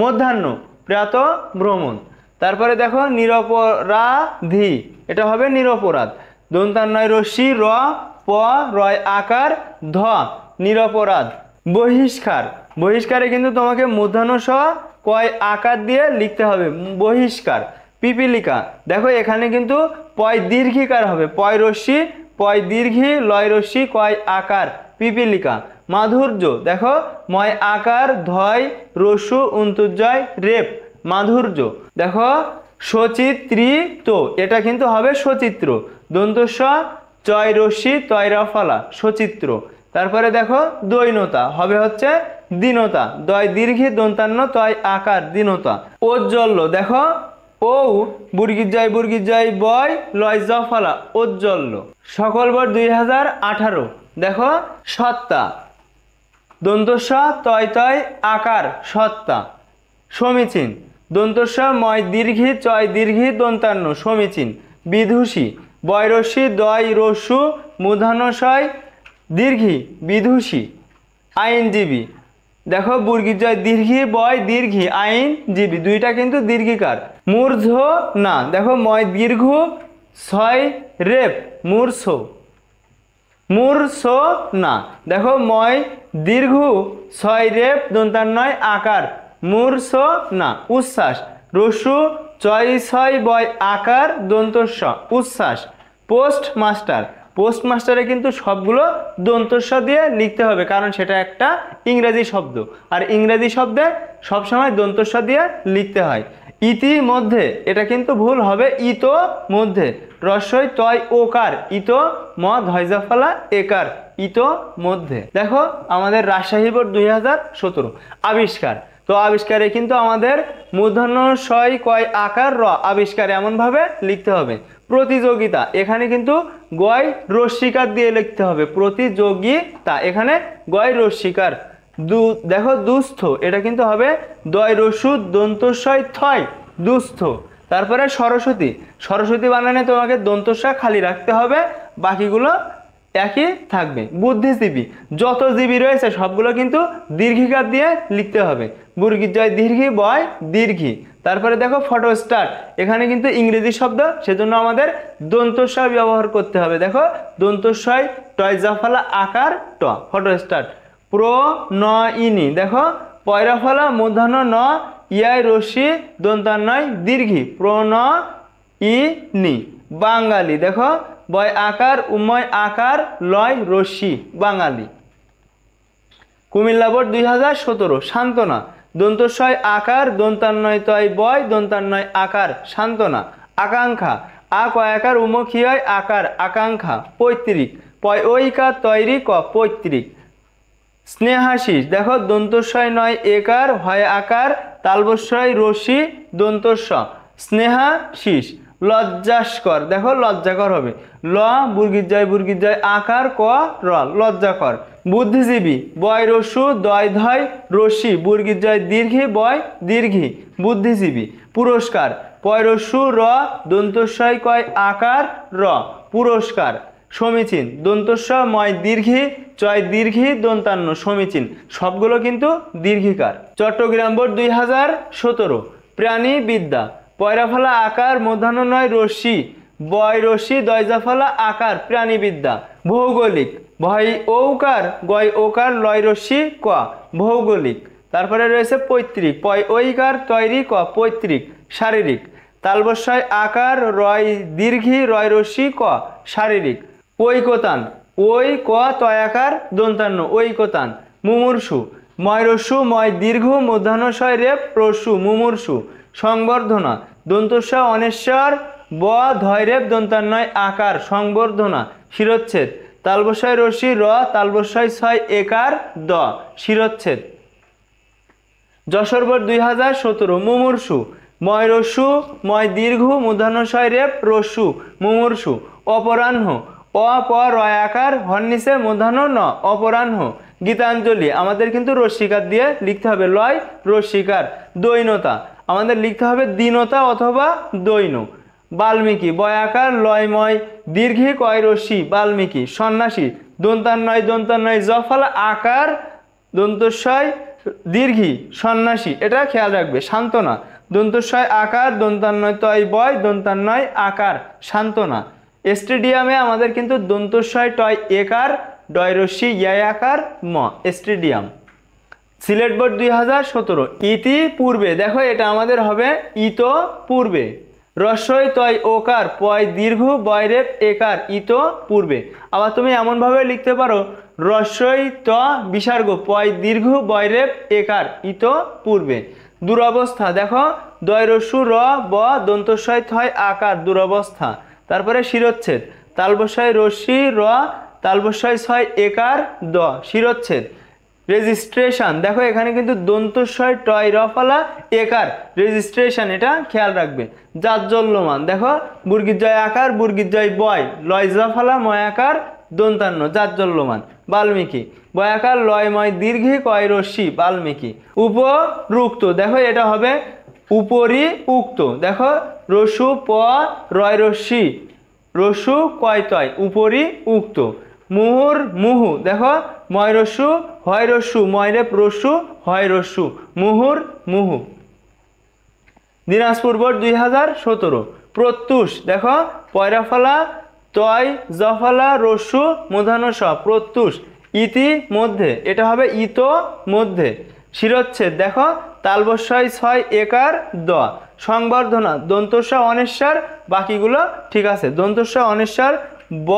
মধ্যাহ্ন প্রাত ভ্রমণ। তারপরে দেখো নিরপরাধী, এটা হবে নিরপরাধ দন্তান্নয় রশ্মি র প রয় আকার ধ নিরপরাধ। বহিষ্কার বহিষ্কারে কিন্তু তোমাকে মূর্ধন্য স কয় আকার দিয়ে লিখতে হবে বহিষ্কার। পিপীলিকা দেখো এখানে কিন্তু পয় দীর্ঘিকার হবে পয় রশ্মি পয় দীর্ঘি লয় রশ্মি কয় আকার পিপীলিকা। মাধুর্য দেখো ময় আকার ধয় রস্যু অন্তর্জয় রেপ মাধুর্য। দেখো সচিত্রিত, এটা কিন্তু হবে সচিত্র দন্তস্ব চয় রশ্মি তয়রা ফলা সচিত্র। তারপরে দেখো দৈনতা হবে হচ্ছে দীনতা দয় দীর্ঘি দন্তান্ন তয় আকার দীনতা। ঔজ্জ্বল্য দেখো ও বুর্গির জয় বয় লয় জ ফলা ঔজ্জ্বল্য। সকল বোর্ড 2018। দেখো সত্তা দন্তস্ব তয় তয় আকার সত্তা। সমীচীন দন্তস্ব ময় দীর্ঘি চয় দীর্ঘি দন্তান্ন সমীচীন। বিদুষী বয়রশ্মি দয় রস্যু মূর্ধন্যশয় দীর্ঘি বিদুষী। আইনজীবী দেখো বুর্গির জয় দীর্ঘি বয় দীর্ঘি আইনজীবী দুইটা কিন্তু দীর্ঘিকার। মূর্ধ না দেখো ময় দীর্ঘ ছয় রেপ মূর্ছ মূর্ছ না দেখো ময় দীর্ঘ ছয় রেপ দন্তান্নয় আকার মূর্ছ না। উচ্ছ্বাস রস্যু চয় ছয় বয় আকার দন্তস্ব উচ্ছ্বাস। পোস্টমাস্টার পোস্টমাস্টারে কিন্তু সবগুলো দন্তস্ব দিয়ে লিখতে হবে কারণ সেটা একটা ইংরেজি শব্দ আর ইংরেজি শব্দে সবসময় দন্তস্ব দিয়ে লিখতে হয়। ইতিমধ্যে এটা কিন্তু ভুল হবে ইতো মধ্যে রস্বই তয় ওকার ইতো ম ধয়জা ফলা একার ইতো মধ্যে। দেখো আমাদের রাজশাহী বোর্ড 2017। আবিষ্কার তো আবিষ্কারে কিন্তু আমাদের মূর্ধন্য শয় কয় আকার র আবিষ্কার এমনভাবে লিখতে হবে। প্রতিযোগিতা এখানে কিন্তু গয় রস্বীকার দিয়ে লিখতে হবে প্রতিযোগিতা এখানে গয় রস্বীকার। দেখো দুস্থ এটা কিন্তু হবে দয় রস্যু দন্তস্বয় থয় দুস্থ। তারপরে সরস্বতী সরস্বতী বানানে তোমাকে দন্তস্ব খালি রাখতে হবে বাকিগুলো একই থাকবে। বুদ্ধিজীবী যত জীবী রয়েছে সবগুলো কিন্তু দীর্ঘিকার দিয়ে লিখতে হবে বুর্গির জয় দীর্ঘি বয় দীর্ঘি। তারপরে দেখো ফটোস্টাট এখানে কিন্তু ইংরেজি শব্দ সেজন্য আমাদের দন্তস্ব ব্যবহার করতে হবে। দেখো দন্তস্বয় টয় জাফলা আকার ট ফটোস্টাট। প্রণয়িনী দেখো পয়রা ফলা মূর্ধন্য ন ইয়ায় রশ্মি দন্তান্নয় দীর্ঘি প্রণয়িনী। বাঙালি দেখো বয় আকার উময় আকার লয় রশ্মি বাঙালি। কুমিল্লা বোর্ড 2017। সান্ত্বনা দন্তস্বয় আকার দন্তান্নয় তয় বয় দন্তান্নয় আকার সান্ত্বনা। আকাঙ্ক্ষা আ কয় আকার উমক্ষীয় আকার আকাঙ্ক্ষা। পৈতৃক পয় ঐকার তৈরি ক পৈতৃক। স্নেহাশিস দেখো দন্তস্বয় নয় একার হয় আকার তালবস্বয় রশ্মি দন্তস্ব স্নেহাশিস। লজ্জাস্কর দেখো লজ্জাকর হবে ল বুর্গির জয় আকার ক র লজ্জাকর। বুদ্ধিজীবী বয় রস্যু দয় ধয় রশ্মি বুর্গির জয় দীর্ঘি বয় দীর্ঘি বুদ্ধিজীবী। পুরস্কার পয় রস্যু র দন্তস্বয় কয় আকার র পুরস্কার। সমীচীন দন্তস্ব ময় দীর্ঘী চয় দীর্ঘী দন্তান্ন সমীচীন, সবগুলো কিন্তু দীর্ঘিকার। চট্টগ্রাম বোর্ড 2017 প্রাণীবিদ্যা পয়রাফলা আকার মূর্ধন্য নয় রশ্মি বয় রশ্মি দয়জাফলা আকার প্রাণীবিদ্যা। ভৌগোলিক ভয় ঔকার গয় ওকার লয় রশ্মি ক ভৌগোলিক। তারপরে রয়েছে পৈতৃক পয় ঐকার তৈরি ক পৈতৃক। শারীরিক তালবস্যয় আকার রয় দীর্ঘী রয় রশ্মি ক শারীরিক। ঐকতান ওই ক তয়াকার দন্তান্ন ঐকতান। মুমূর্ষু ময় রস্যু ময় দীর্ঘ মূর্ধন্যশয় রেপ রস্যু মুমূর্ষু। সংবর্ধনা দন্তস্ব অনেশ্বর ব ধৈরেপ দন্তান্নয় আকার সংবর্ধনা। শিরচ্ছেদ তালবস্যয় রশ্মি র তালবস্যয় ছয় একার দ শিরচ্ছেদ। যশোর বোর্ড 2017 মুমূর্ষু ময় রস্যু ময় দীর্ঘ মূর্ধন্যশয় রেপ রস্যু মুমূর্ষু। অপরাহ্ন অ প রয় আকার হর্নিসে মূর্ধন্য ন অপরাহ্ন। গীতাঞ্জলি আমাদের কিন্তু রস্বীকার দিয়ে লিখতে হবে লয় রস্বীকার। দৈনতা আমাদের লিখতে হবে দীনতা অথবা দৈন। বাল্মীকি বয়াকার লয়ময় দীর্ঘী কয় রশ্মি বাল্মীকি। সন্ন্যাসী দন্তান্নয় জফলা আকার দন্তস্বয় দীর্ঘী সন্ন্যাসী, এটা খেয়াল রাখবে। সান্ত্বনা দন্তস্বয় আকার দন্তান্নয় তয় বয় দন্তান্নয় আকার সান্ত্বনা। স্টেডিয়ামে আমাদের কিন্তু দন্তস্বয় টয় একার ডয় রশ্মি ইয় আকার ম স্টেডিয়াম। সিলেট বোর্ড 2017 ইতি পূর্বে দেখো এটা আমাদের হবে ইত পূর্বে। রস্বই তয় ওকার পয় দীর্ঘ বয়রেপ একার ইত পূর্বে। আবার তুমি এমনভাবে লিখতে পারো রস্বই ত বিসর্গ পয় দীর্ঘ বয়রেপ একার ইত পূর্বে। দুরবস্থা দেখো দয় রস্যু র ব দন্তস্বয় থয় আকার দুরবস্থা। তারপরে শিরচ্ছেদ তালবস্যয় রশ্মি র তালবস্যয় ছয় একার দ শিরচ্ছেদ। রেজিস্ট্রেশন দেখো এখানে কিন্তু দন্তস্বয় টয় রফলা একার রেজিস্ট্রেশন, এটা খেয়াল রাখবে। জাজ্জল্যমান দেখো বুর্গিজয় আকার বুর্গিজয় বয় লয় জফলা ময় আকার দন্তান্ন জাজ্জল্যমান। বাল্মীকি বয়াকার লয়ময় দীর্ঘী কয় রশ্মি বাল্মীকি। উপরুক্ত দেখো এটা হবে উপরি উক্ত। দেখো রস্যু প রয় রশ্মি রস্যু কয় তয় উপরি উক্ত। মুহুর মুহু দেখো ময় রস্যু হয় রস্যু ময়রেপ রস্যু হয় রস্যু মুহুর মুহু। দিনাজপুর বোর্ড 2017 প্রত্যুষ দেখো পয়রাফলা তয় জফলা রস্যু মূর্ধন্য স প্রত্যুষ। ইতি মধ্যে এটা হবে ইত মধ্যে। শিরচ্ছেদ দেখো তালবস্যয় ছয় একার দ। সংবর্ধনা দন্তস্ব অনেশ্বর বাকিগুলো ঠিক আছে। দন্তস্ব অনেশ্বর ব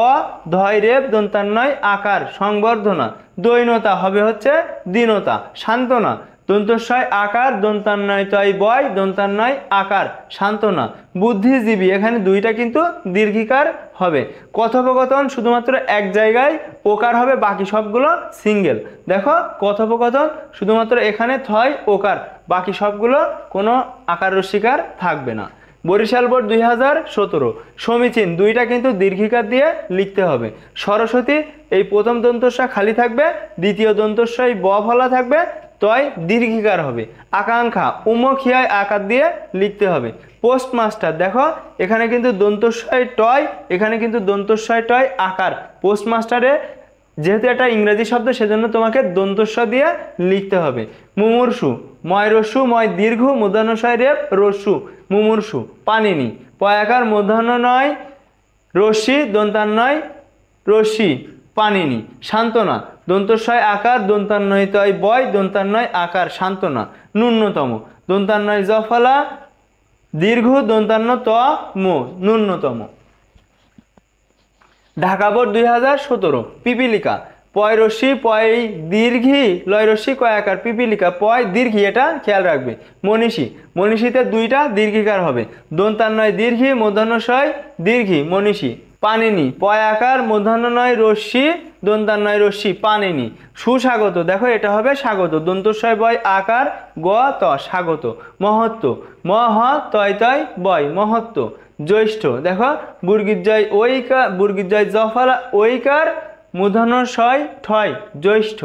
ধৈরেপ দন্তান্নয় আকার সংবর্ধনা। দৈনতা হবে হচ্ছে দীনতা। সান্ত্বনা দন্তস্বয় আকার দন্তান্নয় তয় বয় দন্তান্নয় আকার সান্ত্বনা। বুদ্ধিজীবী এখানে দুইটা কিন্তু দীর্ঘিকার হবে। কথোপকথন শুধুমাত্র এক জায়গায় ওকার হবে, বাকি সবগুলো সিঙ্গেল। দেখো কথোপকথন শুধুমাত্র এখানে থয় ওকার, বাকি সবগুলো কোনো আকার রস্বীকার থাকবে না। বরিশাল বোর্ড 2017 সমীচীন দুইটা কিন্তু দীর্ঘিকার দিয়ে লিখতে হবে। সরস্বতী এই প্রথম দন্তস্ব খালি থাকবে, দ্বিতীয় দন্তস্বয় ব ফলা থাকবে, তয় দীর্ঘিকার হবে। আকাঙ্ক্ষা উমখিয়ায় আকার দিয়ে লিখতে হবে। পোস্টমাস্টার দেখো এখানে কিন্তু দন্তস্বয় টয় এখানে কিন্তু দন্তস্বয় টয় আকার। পোস্টমাস্টারে যেহেতু এটা ইংরেজি শব্দ সেজন্য তোমাকে দন্তস্ব দিয়ে লিখতে হবে। মুমূর্ষু ময় রস্যু ময় দীর্ঘ মূর্ধন্যশয় রেপ রস্যু মুমূর্ষু। পানিনি পয়াকার মূর্ধন্য নয় রশ্মি দন্তান্নয় রশ্মি পানিনি। সান্ত্বনা দন্তস্বয় আকার দন্তান্নয় তয় বয় দন্তান্নয় আকার সান্ত্বনা। ন্যূনতম দন্তান্নয় জফলা দীর্ঘ দন্তান্ন ত মো ন্যূনতম। ঢাকা বোর্ড 2017 পিপিলিকা পয় রশ্মি পয় দীর্ঘী লয় রশ্মি কয় আকার পিপিলিকা পয় দীর্ঘী, এটা খেয়াল রাখবে। মনীষী মনীষীতে দুইটা দীর্ঘিকার হবে। দন্তান্নয় দীর্ঘী মূর্ধন্যশয় দীর্ঘী মনীষী। পানিনি পয় আকার মূর্ধন্যয় রশ্মি দন্তান্নয় রশ্মি পানিনি। সুস্বাগত দেখো এটা হবে স্বাগত দন্তস্বয় বয় আকার গ ত স্বাগত। মহত্ব মহ তয় তয় বয় মহত্ব। জ্যৈষ্ঠ দেখো বুর্গিজয় ঐকার বুর্গিজয় জফলা ঐকার মূর্ধন্যশয় ঠয় জ্যৈষ্ঠ।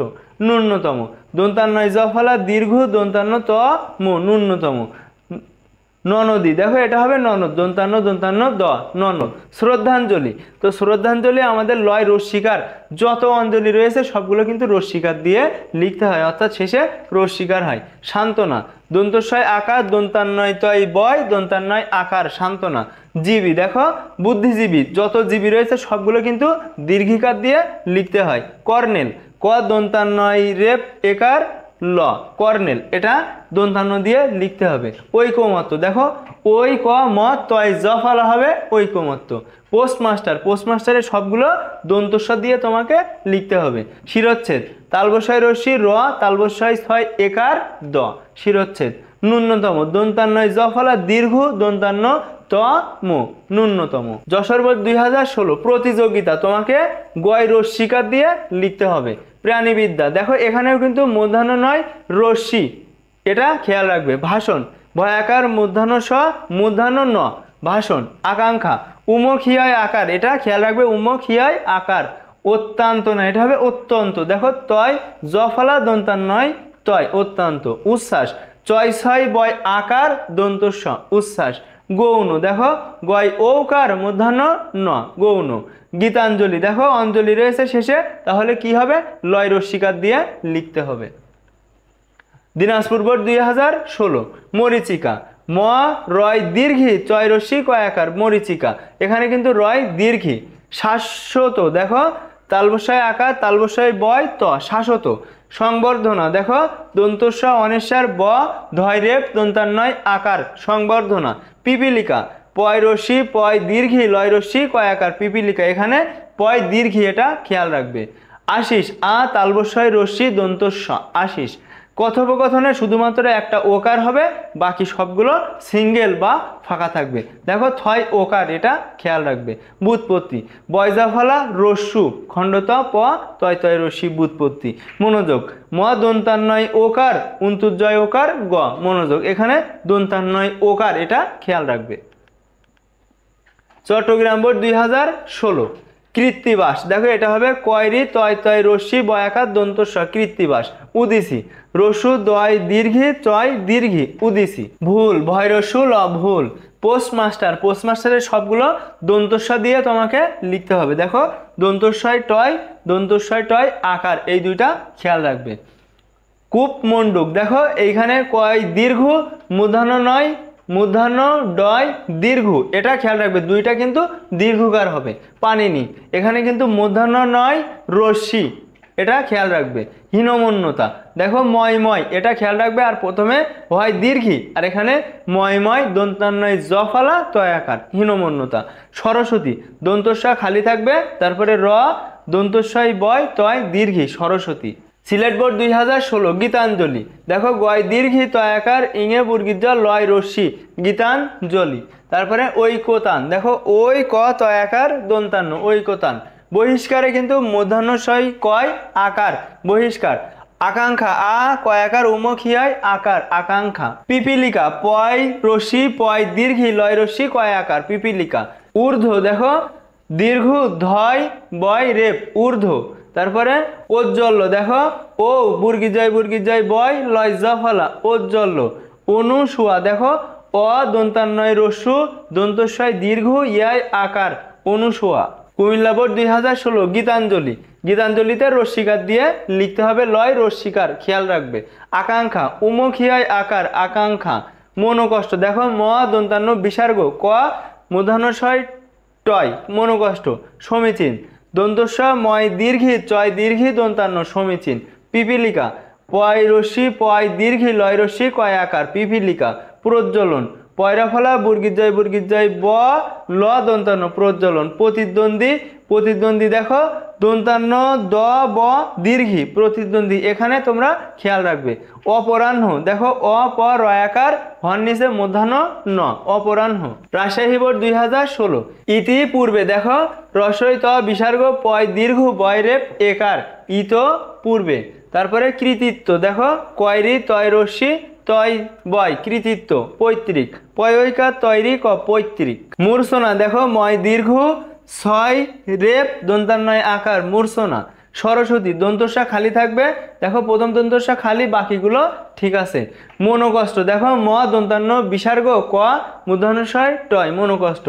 ন্যূনতম দন্তান্নয় জফলা দীর্ঘ দন্তান্ন ত মো ন্যূনতম। ননদী, দেখো এটা হবে ননদ, দন্তান্ন দন্তান্ন দ, ননদ। শ্রদ্ধাঞ্জলি, তো শ্রদ্ধাঞ্জলি আমাদের লয় রস্বীকার যত অঞ্জলি রয়েছে সবগুলো কিন্তু রস্বীকার দিয়ে লিখতে হয়, অর্থাৎ শেষে রস্বীকার হয়। সান্ত্বনা, দন্তস্বয় আকার, দন্তান্নয় তয় বয়, দন্তান্নয় আকার, সান্ত্বনা। জীবী, দেখো বুদ্ধিজীবী যত জীবী রয়েছে সবগুলো কিন্তু দীর্ঘিকার দিয়ে লিখতে হয়। কর্নেল, ক দন্তান্নয় রেপ একার ল, কর্নেল, এটা দন্তান্ন দিয়ে লিখতে হবে। ঐকমত্য, দেখো ওই ক ম তয় জ ফলা হবে ঐকমত্য। পোস্টমাস্টার, পোস্টমাস্টারের সবগুলো দন্তস্ব দিয়ে তোমাকে লিখতে হবে। শিরচ্ছেদ, তালবস্বয় রশ্মি র, তালবস্বয় ছয় একার দ, শিরচ্ছেদ। ন্যূনতম, দন্তান্নয় জ ফলা দীর্ঘ, দন্তান্ন ত মো, ন্যূনতম। যশোর বোর্ড 2016 প্রতিযোগিতা, তোমাকে গয় রস্বীকার দিয়ে লিখতে হবে। প্রাণীবিদ্যা, দেখো এখানেও কিন্তু মূর্ধন্য নয় রশ্মি, এটা খেয়াল রাখবে। ভাষণ, ভয়াকার মূর্ধন্য স, মূর্ধন্য ন, ভাষণ। আকাঙ্ক্ষা, উমখিয়ায় আকার, এটা খেয়াল রাখবে, উমখিয়ায় আকার। অত্যন্ত না, এটা হবে অত্যন্ত, দেখো তয় জ ফলা দন্তান্নয় তয়, অত্যন্ত। উচ্ছ্বাস, চয় ছয় বয় আকার দন্তস্ব, উচ্ছ্বাস। গৌণ, দেখো গয় ঔকার মূর্ধন্য ন, গৌণ। গীতাঞ্জলি, দেখো অঞ্জলি রয়েছে শেষে, তাহলে কি হবে, লয় রস্বীকার দিয়ে লিখতে হবে। দিনাজপুর বোর্ড 2016 মরীচিকা, ম রয় দীর্ঘি চয় রস্বী কয়াকার, মরীচিকা, এখানে কিন্তু রয় দীর্ঘি। শাশ্বত, দেখো তালবস্বয় আকার, তালবস্বয় বয় ত, শাশ্বত। সংবর্ধনা, দেখো দন্তস্ব অনেশ্বর ব, ধয় রেপ দন্তান্নয় আকার, সংবর্ধনা। পিপীলিকা, পয় রশ্মি পয় দীর্ঘি লয় রশ্মি কয়াকার, পিপীলিকা, এখানে পয় দীর্ঘি, এটা খেয়াল রাখবে। আশিস, আ তালবস্বয় রশ্মি দন্তস্ব, আশিস। কথোপকথনে শুধুমাত্র একটা ওকার হবে, বাকি সবগুলো সিঙ্গেল বা ফাঁকা থাকবে। দেখো থয় ওকার, এটা খেয়াল রাখবে। ব্যুৎপত্তি, বয়জা ফলা রস্যু খণ্ডত প তয় তয় রশ্মি, ব্যুৎপত্তি। মনোযোগ, ম দন্তান্নয় ওকার উন্তুজয় ওকার গ, মনোযোগ, এখানে দন্তান্নয় ওকার, এটা খেয়াল রাখবে। চট্টগ্রাম বোর্ড 2016 কৃত্তিবাস, দেখো এটা হবে কয়রি তয় তয় রশ্মি বয়াকার দন্তস্ব, কৃত্তিবাস। উদিসি, রস্যু দয় দীর্ঘি চয় দীর্ঘি, উদিসি। ভুল, ভয় রস্যু ল, ভুল। পোস্টমাস্টার, পোস্টমাস্টারের সবগুলো দন্তস্ব দিয়ে তোমাকে লিখতে হবে। দেখো দন্তস্বয় টয়, দন্তস্বয় টয় আকার, এই দুইটা খেয়াল রাখবে। কূপমণ্ডুক, দেখো এইখানে কয় দীর্ঘ মূর্ধন্য নয়, মূর্ধন্য ডয় দীর্ঘ, এটা খেয়াল রাখবে, দুইটা কিন্তু দীর্ঘকার হবে। পানিনি, এখানে কিন্তু মূর্ধন্য নয় রশ্মি, এটা খেয়াল রাখবে। হীনমন্যতা, দেখো ময় ময়, এটা খেয়াল রাখবে, আর প্রথমে হয় দীর্ঘি আর এখানে ময় ময় দন্তান্নয় জ ফলা তয় আকার, হীনমন্যতা। সরস্বতী, দন্তস্ব খালি থাকবে, তারপরে র দন্তস্বয় বয় তয় দীর্ঘি, সরস্বতী। সিলেট বোর্ড 2016 গীতাঞ্জলি, দেখো গয় দীর্ঘি তয়াকার ইঙে বুর্গিজ লয় রশ্মি, গীতাঞ্জলি। তারপরে ঐকতান, দেখো ওই ক তয়াকার দন্তান্ন, ঐকতান। বহিষ্কারে কিন্তু মূর্ধন্যশয় কয় আকার, বহিষ্কার। আকাঙ্ক্ষা, আ কয়াকার উমখিয়ায় আকার, আকাঙ্ক্ষা। পিপীলিকা, পয় রশ্মি পয় দীর্ঘি লয় রশ্মি কয় আকার, পিপীলিকা। ঊর্ধ্ব, দেখো দীর্ঘ ধয় বয় রেপ, ঊর্ধ্ব। তারপরে ঔজ্জ্বল্য, দেখো ও বুর্গিজয় বয় লয় জ ফলা, ঔজ্জ্বল্য। অনুসুয়া, দেখো অ দন্তান্নয় রস্যু দন্তস্বয় দীর্ঘ ইয়ায় আকার, অনুসুয়া। কুমিল্লা বোর্ড 2016 গীতাঞ্জলি, গীতাঞ্জলিতে রস্বীকার দিয়ে লিখতে হবে, লয় রস্বীকার, খেয়াল রাখবে। আকাঙ্ক্ষা, উমখিয়ায় আকার, আকাঙ্ক্ষা। মনোকষ্ট, দেখো ম দন্তান্ন বিসর্গ ক মূর্ধন্যশয় টয়, মনোকষ্ট। সমীচীন, দন্তস্ব ময় দীর্ঘি চয় দীর্ঘি দন্তান্ন, সমীচীন। পিপীলিকা, পয় রশ্মি পয় দীর্ঘি লয় রশ্মি কয় আকার, পিপীলিকা। প্রজ্বলন, পয়রা ফলা বুর্গিজয় ব ল দন্তান্ন, প্রজ্বলন। প্রতিদ্বন্দ্বী, প্রতিদ্বন্দ্বী, দেখো দন্তান্ন দ ব দীর্ঘি, প্রতিদ্বন্দ্বী, এখানে তোমরা খেয়াল রাখবে। অপরাহ্ন, দেখো অ প রয়াকার হর নিচে মূর্ধন্য ন, অপরাহ্ন। রাজশাহী বোর্ড 2016 ইতি পূর্বে, দেখো রসই ত বিসর্গ পয় দীর্ঘ বয় রেপ একার, ইত পূর্বে। তারপরে কৃতিত্ব, দেখো কয়রি তয় রশ্মি তয় বয়, কৃতিত্ব। পৈতৃক, পয়ৈকা তৈরি ক, পৈতৃক। মূর্ছনা, দেখো ময় দীর্ঘ ছয় রেপ দন্তান্নয় আকার, মূর্ছনা। সরস্বতী দন্তস্বা খালি থাকবে, দেখো প্রথম দন্তস্বা খালি, বাকিগুলো ঠিক আছে। মনোকষ্ট দেখো ম দন্তান্ন বিসর্গ ক মূর্ধন্যস্বয় টয় মনোকষ্ট।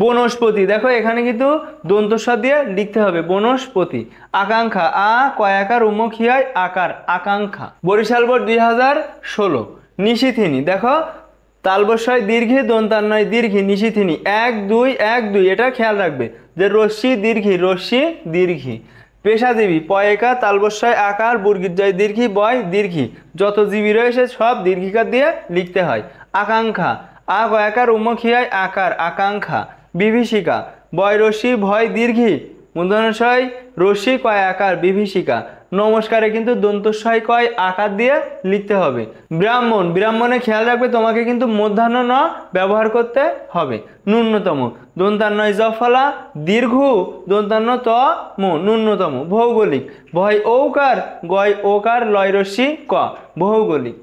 বনস্পতি দেখো এখানে কিন্তু দন্তস্বর দিয়ে লিখতে হবে বনস্পতি। আকাঙ্ক্ষা আ কয়াকার উমুখী হয় আকার আকাঙ্ক্ষা। বরিশাল বোর্ড 2016। নিশিথিনী দেখো তালবস্যয় দীর্ঘি দন্তান্নয় দীর্ঘি নিশিথিনী 1 2 1 2, এটা খেয়াল রাখবে যে রশ্মি দীর্ঘি রশ্মি দীর্ঘি। পেশাজীবী পয়েকা তালবস্যয় আকার বর্গীর্জয় দীর্ঘি বয় দীর্ঘি, যত জীবী রয়েছে সব দীর্ঘিকার দিয়ে লিখতে হয়। আকাঙ্ক্ষা আ কয়াকার উমুখী হয় আকার আকাঙ্ক্ষা। বিভীষিকা বয় রশ্মি ভয় দীর্ঘি মূর্ধন্যস্বয় রশ্মি কয় আকার বিভীষিকা। নমস্কারে কিন্তু দন্তস্বয় কয় আকার দিয়ে লিখতে হবে। ব্রাহ্মণ ব্রাহ্মণে খেয়াল রাখবে তোমাকে কিন্তু মূর্ধন্য ন ব্যবহার করতে হবে। ন্যূনতম দন্তান্নয় জফলা দীর্ঘ দন্তান্ন ত মু ন্যূনতম। ভৌগোলিক ভয় ঔকার গয় ওকার লয় রশ্মি ক ভৌগোলিক।